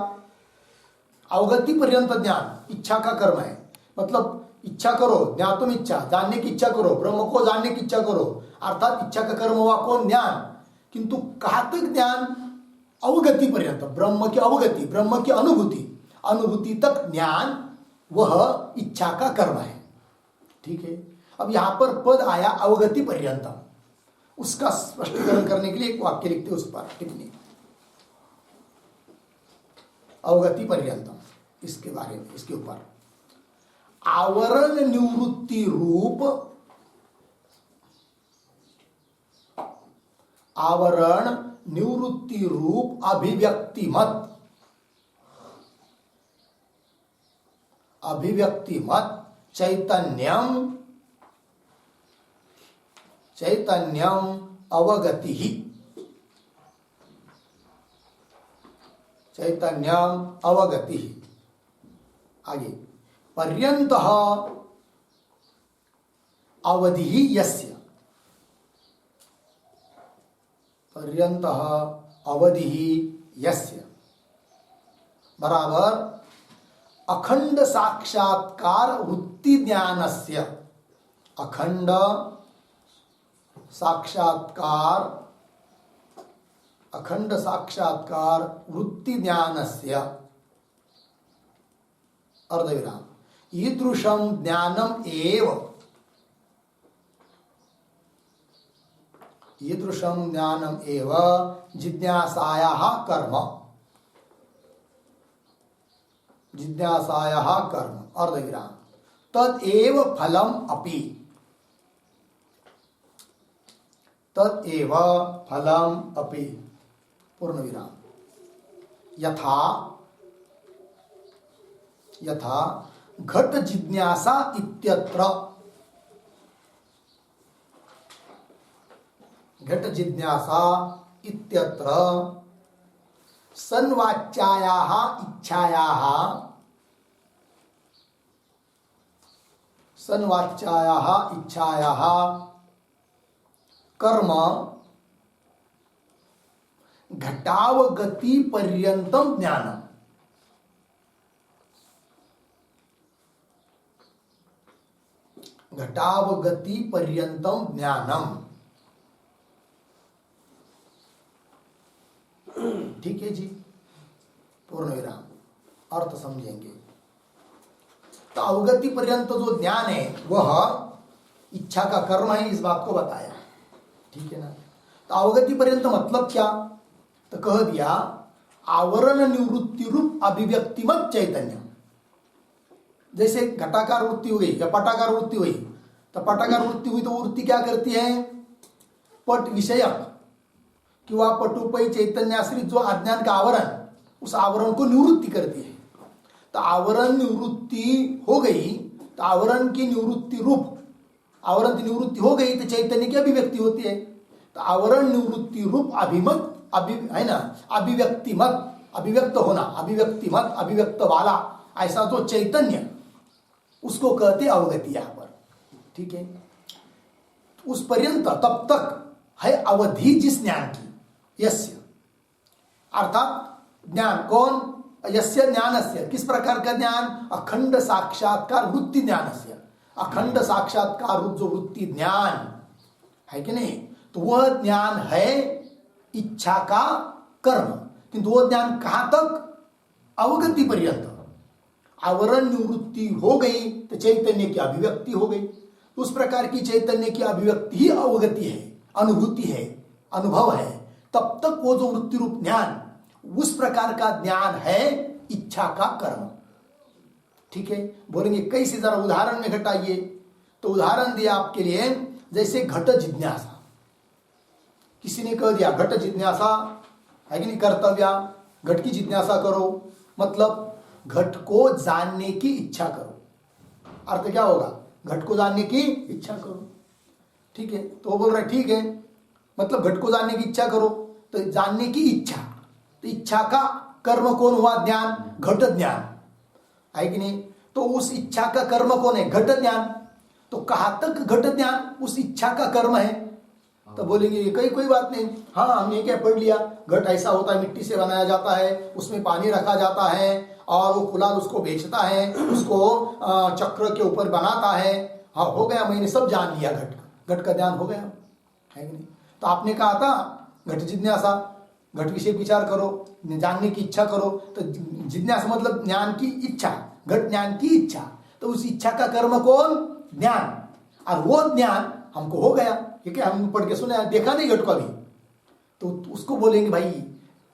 अवगति पर्यंत ज्ञान इच्छा का कर्म है, मतलब इच्छा करो, ज्ञातुम इच्छा, जानने की इच्छा करो, ब्रह्म को जानने की इच्छा करो, अर्थात इच्छा का कर्म हुआ कौन? ज्ञान। किंतु कहाँ तक ज्ञान? अवगति पर्यंत, ब्रह्म की अवगति, ब्रह्म की अनुभूति, अनुभूति तक ज्ञान वह इच्छा का कर्म है। ठीक है, अब यहां पर पद आया अवगति पर्यंत, उसका स्पष्टीकरण करने के लिए एक वाक्य लिखते उस पर टिप्पणी, अवगति पर्यंत, इसके बारे में, इसके ऊपर आवरण निवृत्ति रूप, आवरण निवृत्ति रूप अभिव्यक्ति मत, अभिव्यक्ति मत चैतन्यम, चैतन्यम अवगति ही, चैतन्यम अवगति ही। आगे पर्यंतः अवधि ही यस्य, पर्यंतः अवधि ही यस्य बराबर अखंड साक्षात्कार वृत्ति ज्ञानस्य, अखंड साक्षात्कार, अखंड साक्षात्कार वृत्ति ज्ञानस्य अर्धविराम ईदृशं ज्ञानम एव, ईदृशं ज्ञानम एव जिज्ञासायाः कर्म, जिज्ञासायाः कर्म अर्धविराम तदेव फलम अपि, तदेव फलम अपि पूर्णविराम यथा, यथा घट जिज्ञासा इत्यत्र, घट जिज्ञासा इत्यत्र सन्वाच्यायाः इच्छायाः, सन्वाच्यायाः इच्छायाः कर्म घटावगति पर्यंतम ज्ञानम, घटावगति पर्यंतम ज्ञानम। ठीक है जी, पूर्ण विराम। अर्थ समझेंगे तो अवगति पर्यंत जो ज्ञान है वह इच्छा का कर्म है, इस बात को बताया। ठीक है ना, तो अवगति पर्यंत मतलब क्या? तो कह दिया आवरण निवृत्ति रूप अभिव्यक्तिमत चैतन्य। जैसे घटाकार वृत्ति हुई या पटाकार वृत्ति हुई, तो पटाकार वृत्ति हुई तो वृत्ति क्या करती है? पट विषयक किंवा पटुपय चैतन्याश्रित जो अज्ञान का आवरण, उस आवरण को निवृत्ति करती है। तो आवरण निवृत्ति हो गई, तो आवरण की निवृत्ति रूप, आवरण की निवृत्ति हो गई तो चैतन्य की अभिव्यक्ति होती है। तो आवरण निवृत्ति रूप अभिमत, है ना, अभिव्यक्ति मत, अभिव्यक्त होना, अभिव्यक्ति मत, अभिव्यक्त वाला ऐसा जो चैतन्य, उसको कहते अवगति यहां पर। ठीक है, उस पर्यंत तब तक है अवधि जिस ज्ञान की, यस्य अर्थात ज्ञान कौन? यस्य ज्ञानस्य, किस प्रकार का ज्ञान? अखंड साक्षात्कार वृत्ति ज्ञानस्य, अखंड साक्षात्कार रूप जो वृत्ति ज्ञान है कि नहीं, तो वह ज्ञान है इच्छा का कर्म। किंतु वह ज्ञान कहां तक? अवगति पर्यंत। आवरण निवृत्ति हो गई तो चैतन्य की अभिव्यक्ति हो गई। उस प्रकार की चैतन्य की अभिव्यक्ति ही अवगति है, अनुभूति है, अनुभव है। तब तक वो जो वृत्ति रूप ज्ञान, उस प्रकार का ज्ञान है इच्छा का कर्म। ठीक है, बोलेंगे कैसे, जरा उदाहरण में घटाइए। तो उदाहरण दिया आपके लिए, जैसे घट जिज्ञासा। किसी ने कह दिया घट जिज्ञासा है कि नहीं, कर्तव्य, घट की जिज्ञासा करो, मतलब घट को जानने की इच्छा करो। अर्थ क्या होगा? घट को जानने की इच्छा करो। ठीक है, तो वो बोल रहे ठीक है, मतलब घट को जानने की इच्छा करो, तो जानने की इच्छा, तो इच्छा का कर्म कौन हुआ? ज्ञान, घट ज्ञान है कि नहीं। तो उस इच्छा का कर्म कौन है? घट ज्ञान। तो कहां तक घट ज्ञान उस इच्छा का कर्म है? तो बोलेंगे ये कोई बात नहीं, हाँ हमने क्या पढ़ लिया, घट ऐसा होता है, मिट्टी से बनाया जाता है, उसमें पानी रखा जाता है और वो कुलाल उसको बेचता है, उसको चक्र के ऊपर बनाता है। हाँ हो गया, मैंने सब जान लिया, घट का ज्ञान हो गया, है कि नहीं। तो आपने कहा था घट जिज्ञासा, घट विषय विचार करो, जानने की इच्छा करो। तो जिज्ञासा मतलब ज्ञान की इच्छा, घट ज्ञान की इच्छा। तो उस इच्छा का कर्म कौन? ज्ञान। और वो ज्ञान हमको हो गया, क्योंकि हम पढ़ के सुने, देखा नहीं घट को अभी, तो उसको बोलेंगे भाई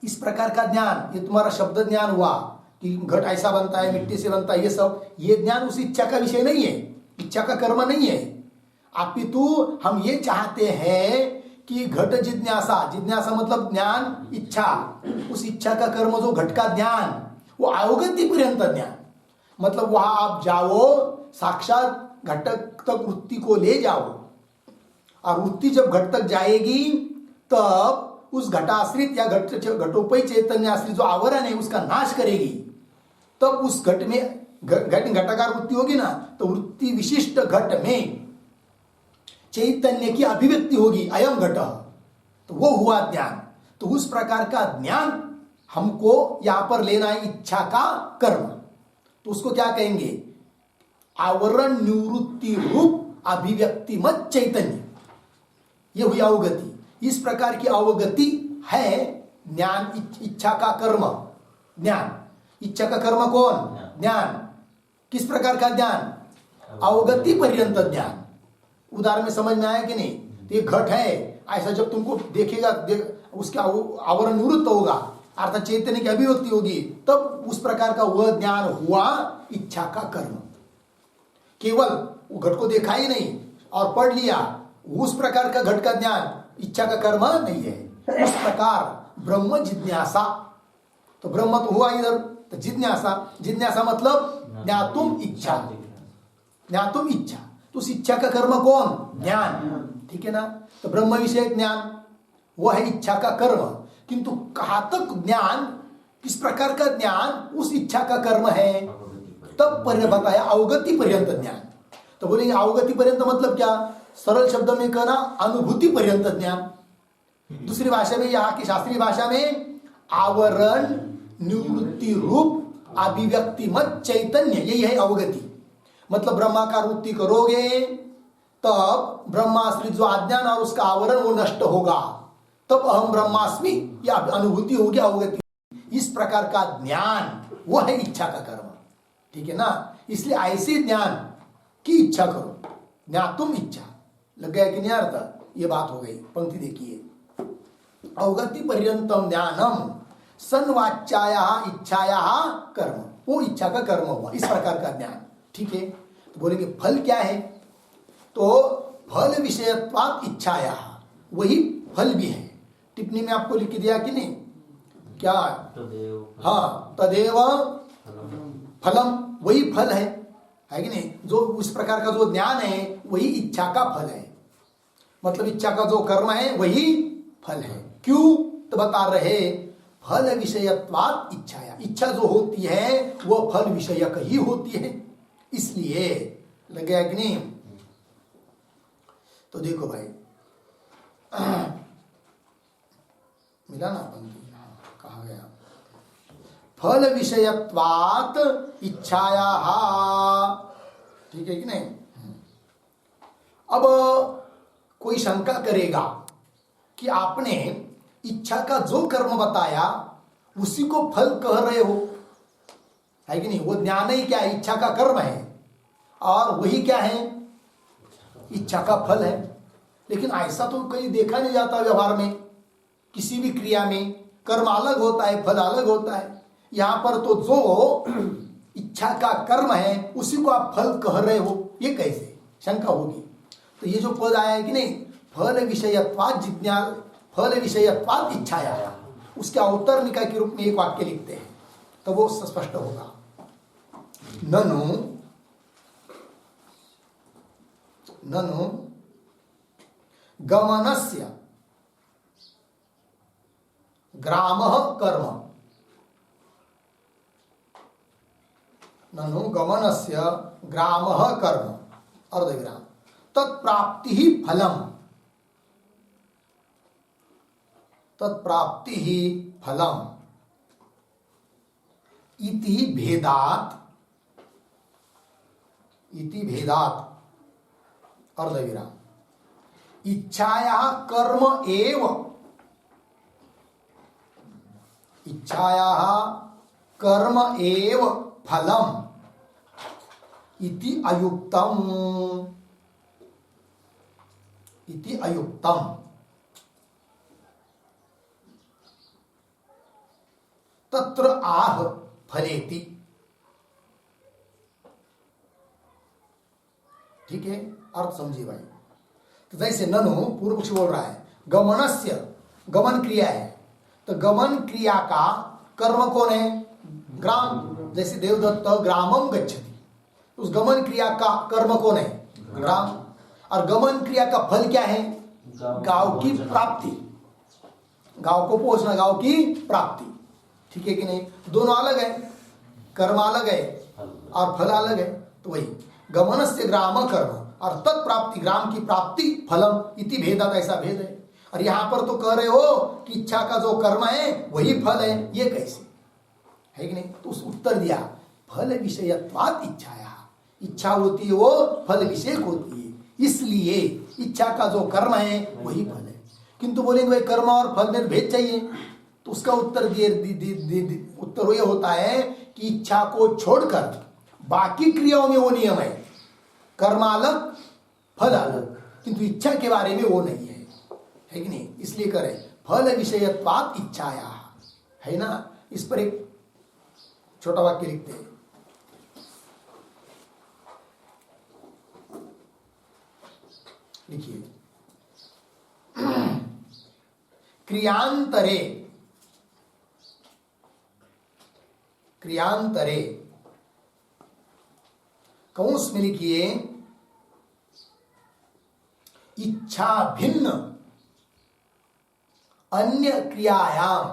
इस प्रकार का ज्ञान, ये तुम्हारा शब्द ज्ञान हुआ कि घट ऐसा बनता है, मिट्टी से बनता है, ये सब, ये ज्ञान उस इच्छा का विषय नहीं है, इच्छा का कर्म नहीं है। अपितु हम ये चाहते हैं कि घट जिज्ञासा, जिज्ञासा मतलब ज्ञान, इच्छा, उस इच्छा का कर्म जो घट का ज्ञान, वो अवगति पर्यंत ज्ञान, मतलब वहां आप जाओ, साक्षात घट तक वृत्ति को ले जाओ, और वृत्ति जब घट तक जाएगी तब उस घटाश्रित या घटोपय चैतन्य आश्रित जो आवरण है उसका नाश करेगी। तब उस घट में घटाकार वृत्ति होगी ना, तो वृत्ति विशिष्ट घट में चैतन्य की अभिव्यक्ति होगी, अयम घट, तो वो हुआ ज्ञान। तो उस प्रकार का ज्ञान हमको यहां पर लेना है, इच्छा का कर्म। तो उसको क्या कहेंगे? आवरण निवृत्ति रूप अभिव्यक्ति मत चैतन्य, ये हुई अवगति। इस प्रकार की अवगति है ज्ञान, इच्छा का कर्म ज्ञान। इच्छा का कर्म कौन? ज्ञान। किस प्रकार का ज्ञान? अवगति पर्यंत ज्ञान। उदाहरण में समझ में आया कि नहीं? तो ये घट है, ऐसा जब तुमको देखेगा, उसका आवरण निवृत्त होगा, अर्थात चैतन्य की अभिव्यक्ति होगी, तब उस प्रकार का वह ज्ञान हुआ इच्छा का कर्म। केवल वो घट को देखा ही नहीं और पढ़ लिया, उस प्रकार का घट का ज्ञान इच्छा का कर्म नहीं है। उस प्रकार ब्रह्म जिज्ञासा, तो ब्रह्म तो हुआ इधर, तो जिज्ञासा, जिज्ञासा मतलब ज्ञातुम इच्छा, ज्ञातुम इच्छा। तो उस इच्छा का कर्म कौन? ज्ञान, ठीक है ना। तो ब्रह्म विषय ज्ञान वह है इच्छा का कर्म, किंतु कहाँ तक ज्ञान, किस प्रकार का ज्ञान उस इच्छा का कर्म है, तब बताया अवगति पर्यंत ज्ञान। तो बोलेंगे अवगति पर्यंत मतलब क्या? सरल शब्द में कहना अनुभूति पर्यंत ज्ञान। दूसरी भाषा में, यहाँ की शास्त्रीय भाषा में, आवरण निवृत्ति रूप अभिव्यक्ति मत चैतन्य, यही है अवगति। मतलब ब्रह्माकार वृत्ति करोगे तब ब्रह्माश्रित जो अज्ञान और उसका आवरण वो नष्ट होगा, तब अहम ब्रह्मास्मि या अनुभूति होगी, अवगति। इस प्रकार का ज्ञान वो है इच्छा का कर्म, ठीक है ना। इसलिए ऐसे ज्ञान की इच्छा करो, ज्ञातुम इच्छा। लग गया कि नहीं अर्थ? ये बात हो गई। पंक्ति देखिए, अवगति पर्यंतम ज्ञानम सन्वाच्याया इच्छाया कर्म, वो इच्छा का कर्म हुआ, इस प्रकार का ज्ञान, ठीक है। तो बोलेंगे फल क्या है? तो फल विषयत्वात् इच्छाया, वही फल भी है। टिप्पणी में आपको लिख दिया कि नहीं? क्या? हाँ, तदेव फलम, वही फल है कि नहीं? जो उस प्रकार का जो ज्ञान है वही इच्छा का फल है, मतलब इच्छा का जो कर्म है वही फल है। क्यों? तो बता रहे फल विषयत्वात् इच्छाया, इच्छा जो होती है वह फल विषयक ही होती है, इसलिए। लग गया कि नहीं? तो देखो भाई, मिला ना पंक्ति? कहा गया फल विषयत्वात् इच्छाया, ठीक है कि नहीं? अब कोई शंका करेगा कि आपने इच्छा का जो कर्म बताया उसी को फल कह रहे हो, है कि नहीं? वो ज्ञान ही क्या है? इच्छा का कर्म है, और वही क्या है? इच्छा का फल है। लेकिन ऐसा तो कहीं देखा नहीं जाता व्यवहार में, किसी भी क्रिया में कर्म अलग होता है, फल अलग होता है। यहां पर तो जो इच्छा का कर्म है उसी को आप फल कह रहे हो, ये कैसे? शंका होगी। तो ये जो पद आया है कि नहीं, फल विषयत्वात् जिज्ञासा, फल विषयत्वात् इच्छाया, उसके अवतर निकाय के रूप में एक वाक्य लिखते हैं तो वो स्पष्ट होगा। ननु ननु गमनस्य ग्रामः कर्म, ननु गमनस्य ग्रामः कर्म, अर्धविराम, तत्प्राप्ति ही फलम। तत्प्राप्ति ही फलम इति भेदात अर्धविराम इच्छाया कर्म एव फलम इति अयुक्तम तत्र आह फलेति। ठीक है, अर्थ समझिए भाई। तो जैसे ननु पूर्व पक्ष बोल रहा है गमनस्य, गमन क्रिया है, तो गमन क्रिया का कर्म कौन है? ग्राम। जैसे देवदत्त ग्रामम गच्छति, उस गमन क्रिया का कर्म कौन है? ग्राम। और गमन क्रिया का फल क्या है? गांव की प्राप्ति, गांव को पहुंचना, गांव की प्राप्ति। ठीक है कि नहीं? दोनों अलग है, कर्म अलग है और फल अलग है। तो वही गमनस्य ग्राम कर्म और तत्प्राप्ति ग्राम की प्राप्ति फलम इति भेदात, ऐसा भेद है। और यहां पर तो कह रहे हो कि इच्छा का जो कर्म है वही फल है, ये कैसे है कि नहीं? तो उस उत्तर दिया फल विषयत्वात् इच्छाया, इच्छा होती है वो फल विषयक होती है, इसलिए इच्छा का जो कर्म है वही फल है। किंतु बोलेंगे भाई कर्म और फल में भेद चाहिए, तो उसका उत्तर उत्तर ये होता है कि इच्छा को छोड़कर बाकी क्रियाओं में वो नियम है, कर्म अलग फल अलग, किंतु इच्छा के बारे में वो नहीं है कि नहीं? इसलिए करें फल विषयत्वात् इच्छाया, है ना? इस पर एक छोटा वाक्य लिखते हैं, लिखिए क्रियांतरे कंस में लिखिए इच्छा भिन्न अन्य क्रियायाम,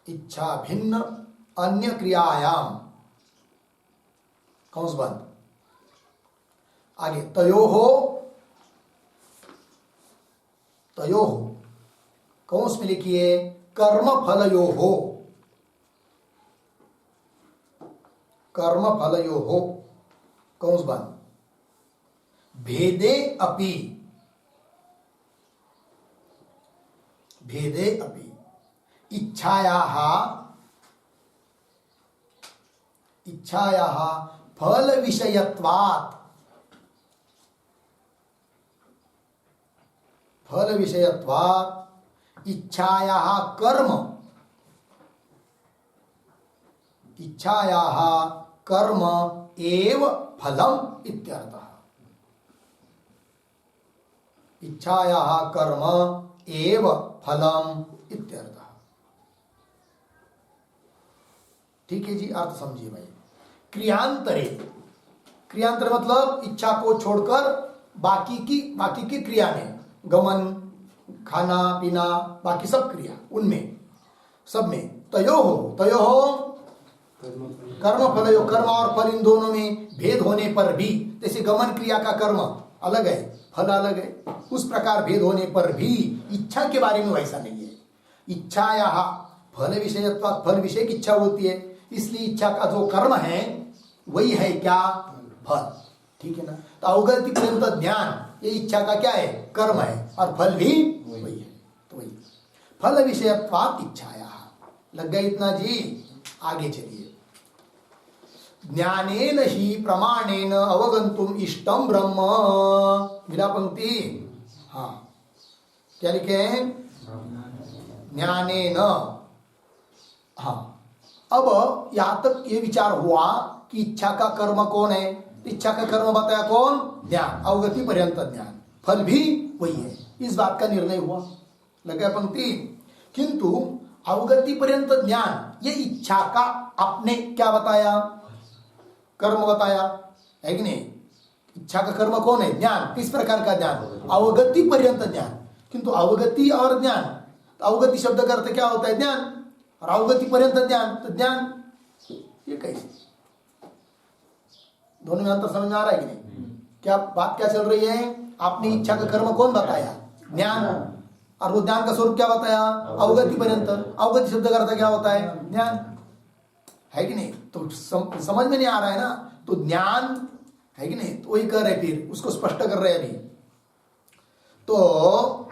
इच्छा भिन्न अन्य क्रियायाम, कंस बंद। आगे तयोहो कंस में लिखिए कर्म फलयोहो, कंस बंद। भेदे अपि इच्छायाः फल विषयत्वात् इच्छायाः कर्म एव फलम इत्यर्थः। इच्छायाः कर्म एव फलम इत्यर्थः। ठीक है जी, अर्थ समझिए भाई। क्रियांतर मतलब इच्छा को छोड़कर बाकी की क्रिया में, गमन, खाना पीना, बाकी सब क्रिया, उनमें सब में तयोहो कर्म फलयो, कर्म और फल इन दोनों में भेद होने पर भी, जैसे गमन क्रिया का कर्म अलग है फल अलग है, उस प्रकार भेद होने पर भी इच्छा के बारे में वैसा नहीं है। इच्छाया फल विषयत्वात्, फल विषय की इच्छा होती है, इसलिए इच्छा का जो कर्म है वही है क्या? फल। ठीक है ना? तो अवगति पर्यंत ज्ञान ये इच्छा का क्या है? कर्म है, और फल भी वही है। तो वही फल विषयत्वात् इच्छाया। लग गया इतना जी? आगे चलिए। ज्ञानेन ही प्रमाणेन अवगंतुम इष्टम ब्रह्म, मिला पंक्ति? हाँ, क्या लिखे हैं? ज्ञानेन। हाँ, अब यहां तक ये विचार हुआ कि इच्छा का कर्म कौन है? इच्छा का कर्म बताया कौन? ज्ञान, अवगति पर्यंत ज्ञान, फल भी वही है, इस बात का निर्णय हुआ। लगा पंक्ति? किंतु अवगति पर्यंत ज्ञान ये इच्छा का आपने क्या बताया? कर्म बताया, है कि नहीं? इच्छा का कर्म कौन है? ज्ञान। किस प्रकार का ज्ञान? अवगति पर्यंत ज्ञान। किंतु अवगति और ज्ञान, तो अवगति शब्द का अर्थ क्या होता है? ज्ञान, और अवगति पर्यंत ज्ञान, तो ज्ञान ये कैसे? दोनों में अंतर समझ में आ रहा है कि नहीं? क्या बात क्या चल रही है? आपने इच्छा का कर्म कौन बताया? ज्ञान। और वो ज्ञान का स्वरूप क्या बताया? अवगति पर्यंत। अवगति शब्द का अर्थ क्या होता है? ज्ञान, है कि नहीं? तो समझ में नहीं आ रहा है ना? तो ज्ञान है कि नहीं? तो वही कर रहे, फिर उसको स्पष्ट कर रहे अभी। तो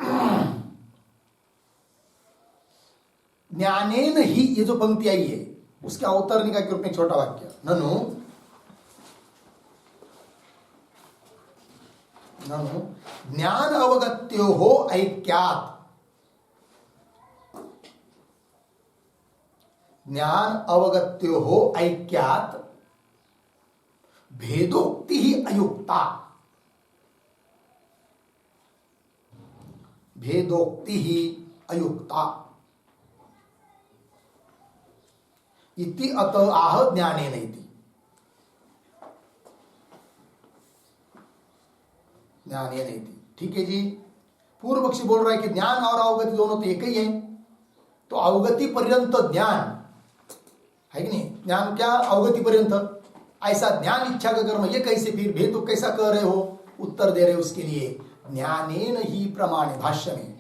ज्ञानेन ही, ये जो पंक्ति आई है उसके अवतरणी का रूप में छोटा वाक्य, ननु ज्ञान अवगत्यो हो ऐक्यात्, ज्ञान अवगत्यो हो ऐक्यात् भेदोक्ति ही अयुक्ता, भेदोक्ति ही अयुक्ता इति अत आह ज्ञानेन इति। ज्ञानेन इति, ठीक है जी। पूर्व पक्षी बोल रहा है कि ज्ञान और अवगति दोनों तो एक ही है, तो अवगति पर्यंत ज्ञान है कि नहीं? ज्ञान क्या? अवगति पर्यंत। ऐसा ज्ञान इच्छा का कर्म, ये कैसे फिर भेद तो कैसा कह रहे हो? उत्तर दे रहे उसके लिए, ज्ञानेन ही प्रमाणे, भाष्य में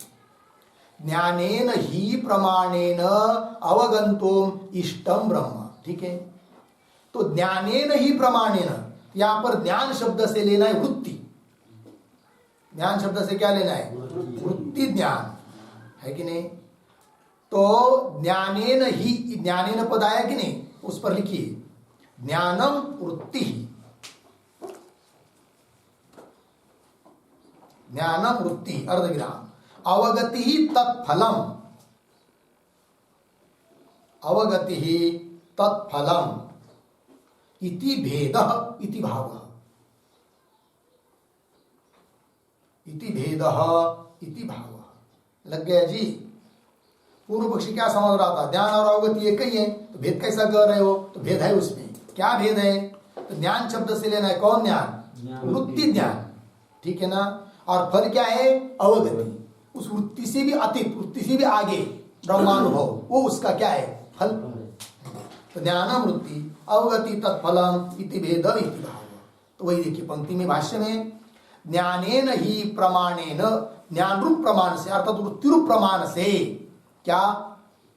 ज्ञानेन ही प्रमाणेन अवगंतुम इष्टम ब्रह्म, ठीक है। तो ज्ञानेन ही प्रमाणेन, यहां पर ज्ञान शब्द से लेना है वृत्ति। ज्ञान शब्द से क्या लेना है? वृत्ति ज्ञान, है कि नहीं? तो ज्ञानेन ही, ज्ञानेन पद आया कि नहीं? उस पर लिखिए ज्ञानम वृत्ति ही, ज्ञानम वृत्ति अर्धविराम, अवगति ही तत्फलम, अवगति ही तत्फलम इति भेदः इति भावः, इति भेदः इति भावः। लग गया जी? पूर्व पक्षी क्या समझ रहा था? ज्ञान और अवगति एक ही है, तो भेद कैसा कर रहे हो? तो भेद है उसमें। क्या भेद है? तो ज्ञान शब्द से लेना है कौन ज्ञान? वृत्ति ज्ञान, ठीक है ना? और फल क्या है? अवगति। उस वृत्ति से भी अतीत, वृत्ति से भी आगे ब्रह्मानुभव, वो उसका क्या है? फल। तो ज्ञानम वृत्ति अवगति तत्फलम इति भेद इति भाव। तो वही देखिए पंक्ति में, भाष्य में, ज्ञानेन ही प्रमाणेन, ज्ञान रूप प्रमाण से अर्थात वृत्ति रूप प्रमाण से क्या?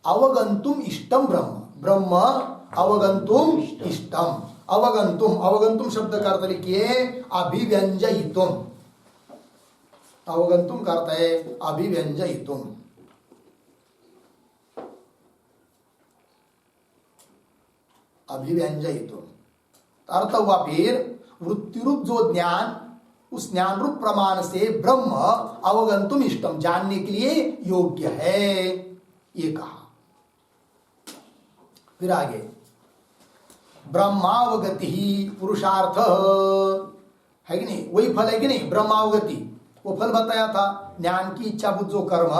अवगंतुम इष्टम ब्रह्म, ब्रह्म अवगंतुम इष्टम। अवगंतुम, अवगंतुम शब्द का अर्थ लिखिए अभिव्यंजयितुम। अवगंतुम का अर्थ है अभिव्यंजयितुम। अभिव्यंजयितुम अर्थ हुआ फिर वृत्ति रूप जो ज्ञान, उस ज्ञान रूप प्रमाण से ब्रह्म अवगंतुम इष्टम, जानने के लिए योग्य है, ये कहा। फिर आगे ब्रह्मावगति ही पुरुषार्थ, है कि नहीं? वही फल है कि नहीं? ब्रह्मावगति, वो फल बताया था। ज्ञान की इच्छा बुद्ध जो कर्म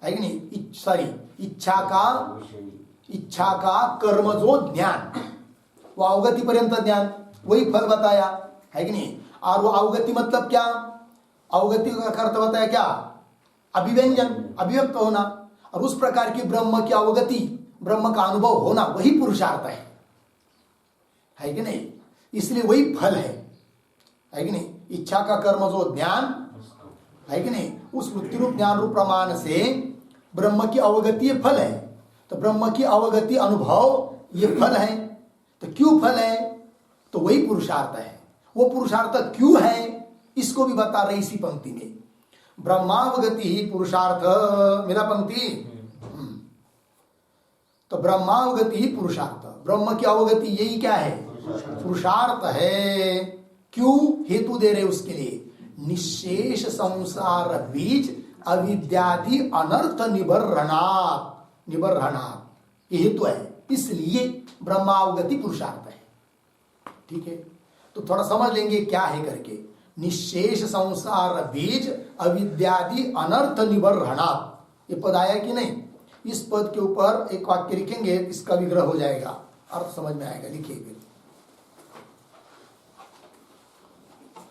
है कि नहीं? सॉरी, इच्छा का कर्म जो ज्ञान, वो अवगति पर्यंत ज्ञान, वही फल बताया, है कि नहीं? और वो अवगति मतलब क्या? अवगति का अर्थ बताया क्या? अभिव्यंजन, अभिव्यक्त होना। और उस प्रकार की ब्रह्म की अवगति, ब्रह्म का अनुभव होना, वही पुरुषार्थ है कि नहीं? इसलिए वही फल है कि नहीं? इच्छा का कर्म जो ज्ञान है कि नहीं, उस वृत्ति रूप ज्ञान रूप प्रमाण से ब्रह्म की अवगति ये फल है। तो ब्रह्म की अवगति अनुभव ये फल है। तो क्यों फल है? तो वही पुरुषार्थ है। वो पुरुषार्थ क्यों है इसको भी बता रही इसी पंक्ति में। ब्रह्मावगति ही पुरुषार्थ, मेरा पंक्ति। तो ब्रह्मावगति ही पुरुषार्थ, ब्रह्म की अवगति यही क्या है? पुरुषार्थ है। क्यों? हेतु दे रहे उसके लिए, निशेष संसार बीज अविद्यादि अनर्थ निबर्हणात्, निबर्हणात्, ये हेतु है। इसलिए ब्रह्मावगति पुरुषार्थ है। ठीक है, तो थोड़ा समझ लेंगे क्या है करके। निशेष संसार बीज अविद्यादि अनर्थ निबर्हणात्, ये पद आया कि नहीं? इस पद के ऊपर एक वाक्य लिखेंगे, इसका विग्रह हो जाएगा, अर्थ समझ में आएगा। लिखिए फिर।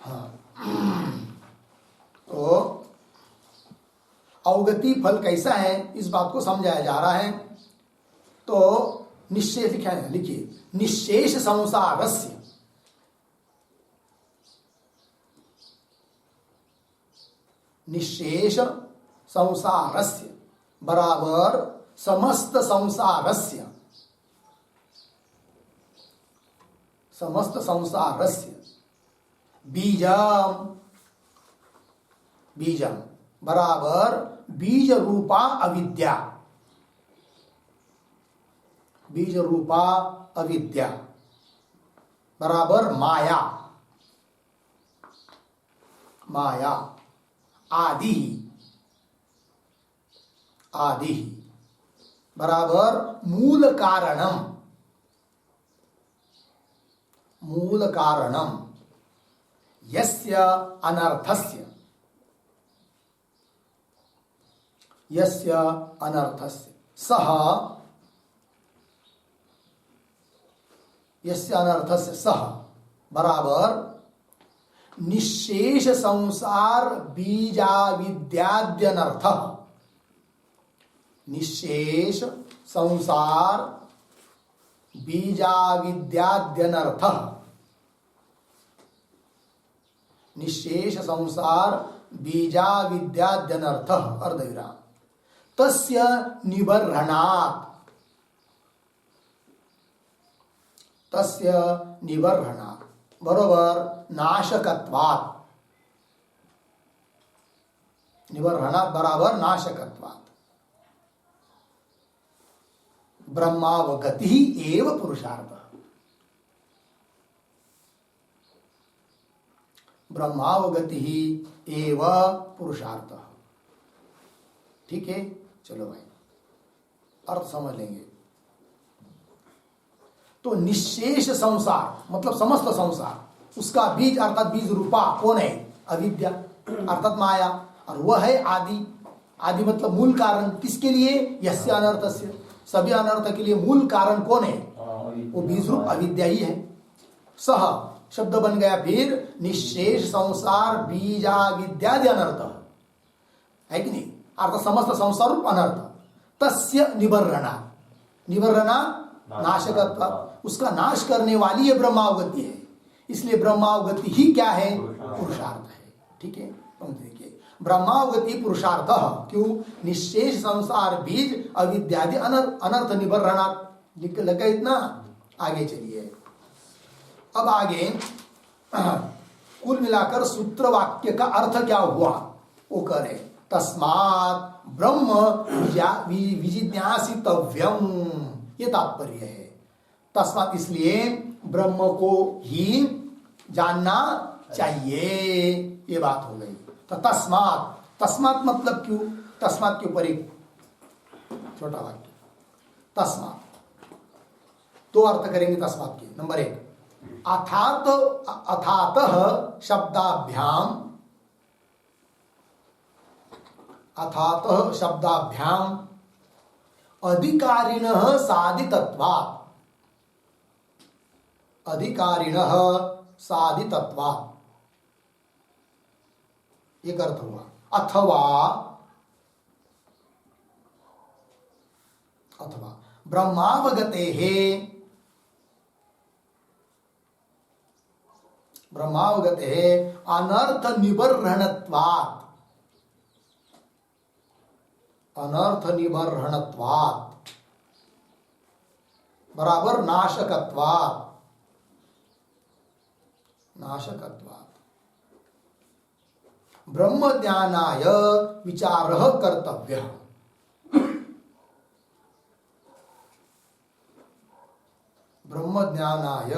हाँ, तो अवगति फल कैसा है इस बात को समझाया जा रहा है। तो निश्चय लिखा है, लिखिए निशेष संसारस्य, निशेष संसारस्य बराबर समस्त संसारस्य, समस्त संसारस्य बीजम, बीजम बराबर बीज रूपा अविद्या, बीज रूपा अविद्या बराबर माया, माया आदि, आदि बराबर मूल कारणम, मूल कारणम यस्य अनर्थस्य, यस्य अनर्थस्य सह, यस्य अनर्थस्य सह बराबर निशेष संसार बीजाविद्याद्यनर्थ, निशेष संसार बीजाविद्याद्यनर्थ, निशेष संसार बीजाविद्याद्यनर्थ अर्धविराम तस्य निबर्हणात्, तस्य निबर्हणात् बरोबर नाशकत्वात्, निबर्हणात् बराबर नाशकत्वात् ब्रह्मावगति एव पुरुषार्थ, ब्रह्मावगति एव पुरुषार्थ। ठीक है, चलो भाई अर्थ समझ लेंगे। तो निशेष संसार मतलब समस्त संसार, उसका बीज अर्थात बीज रूपा कौन है? अविद्या अर्थात माया, और वह है आदि, आदि मतलब मूल कारण। किसके लिए? यस्य अनर्थस्य, सभी अनर्थ के लिए मूल कारण कौन है? वो बीज रूप अविद्या ही है। सह शब्द बन गया फिर निशेष संसार बीजाविद्यादि अनर्थ है कि नहीं? अर्थात समस्त संसार रूप अनर्थ, तस्य निबर्हणा, निबर्हणा नाशकत्व, उसका नाश करने वाली ये ब्रह्मावगति है। इसलिए ब्रह्मावगति ही क्या है? पुरुषार्थ है। ठीक है, देखिए ब्रह्मावगति पुरुषार्थ क्यों? निशेष संसार बीज अविद्यादि अनर्थ निबर्हणा। लगा इतना? आगे चलिए। अब आगे कुल मिलाकर सूत्र वाक्य का अर्थ क्या हुआ वो करें। तस्मात् ब्रह्म विजिज्ञासितव्यम, ये तात्पर्य है। तस्मात् इसलिए ब्रह्म को ही जानना चाहिए, ये बात हो गई। तो तस्मात्, तस्मात् मतलब क्यों? तस्मात् के ऊपर एक छोटा वाक्य, तस्मात् दो अर्थ करेंगे तस्मात् के। नंबर एक, अथात अथातः शब्दाभ्याम, अथातः शब्दाभ्याम अधिकारिणः साधितत्वात्, अधिकारिणः साधितत्वात्, एक अर्थ हुआ। अथवा, अथवा ब्रह्मावगतेः, ब्रह्मावगतेः अनर्थ निबर्हणत्वात्, अनर्थ निबर्हणत्वात् बराबर नाशकत्वात्, नाशकत्वात् ब्रह्म ज्ञानाय विचारः कर्तव्यः, ब्रह्म ज्ञानाय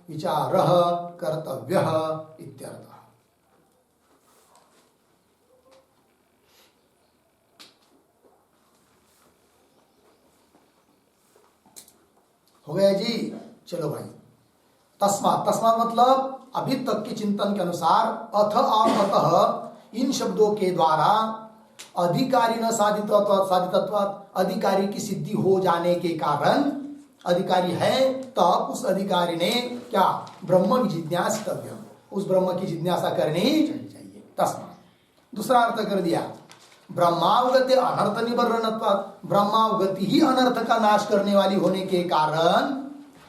विचारः कर्तव्यः इत्यर्थः। हो गया जी? चलो भाई, तस्मात्, तस्मात् मतलब अभी तक के चिंतन के अनुसार अथ और अतः इन शब्दों के द्वारा अधिकारी न साधितत्वात्, अधिकारी की सिद्धि हो जाने के कारण, अधिकारी है तब उस अधिकारी ने क्या? ब्रह्म विजिज्ञासितव्यम, उस ब्रह्म की जिज्ञासा करनी चाहिए। तस्मात् दूसरा अर्थ कर दिया, ब्रह्मावगति अनर्थ निबर्हणत्वात्, ब्रह्मावगति ही अनर्थ का नाश करने वाली होने के कारण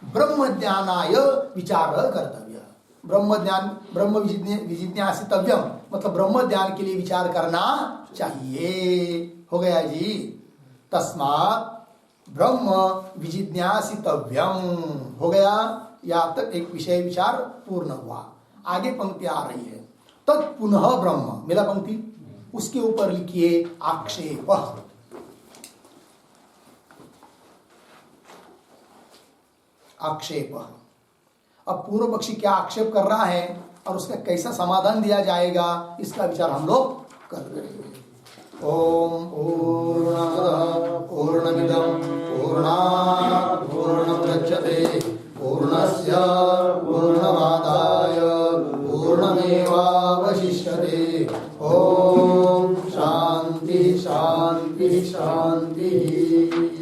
ब्रह्म ज्ञानाय विचार कर्तव्य, ब्रह्म ज्ञान ब्रह्म विजिज्ञासितव्यम मतलब ब्रह्म ज्ञान के लिए विचार करना चाहिए। हो गया जी। तस्मात् ब्रह्म विजिज्ञासितव्यम हो गया। यहाँ तक एक विषय विचार पूर्ण हुआ। आगे पंक्ति आ रही है, तत्पुनः ब्रह्म, मिला पंक्ति, उसके ऊपर लिखिए आक्षेप। आक्षेप। अब पूर्व पक्षी क्या आक्षेप कर रहा है और उसका कैसा समाधान दिया जाएगा, इसका विचार हम लोग कर रहे हैं। ओम पूर्णमदः पूर्णमिदं पूर्णात् पूर्णमुदच्यते पूर्णस्य पूर्ण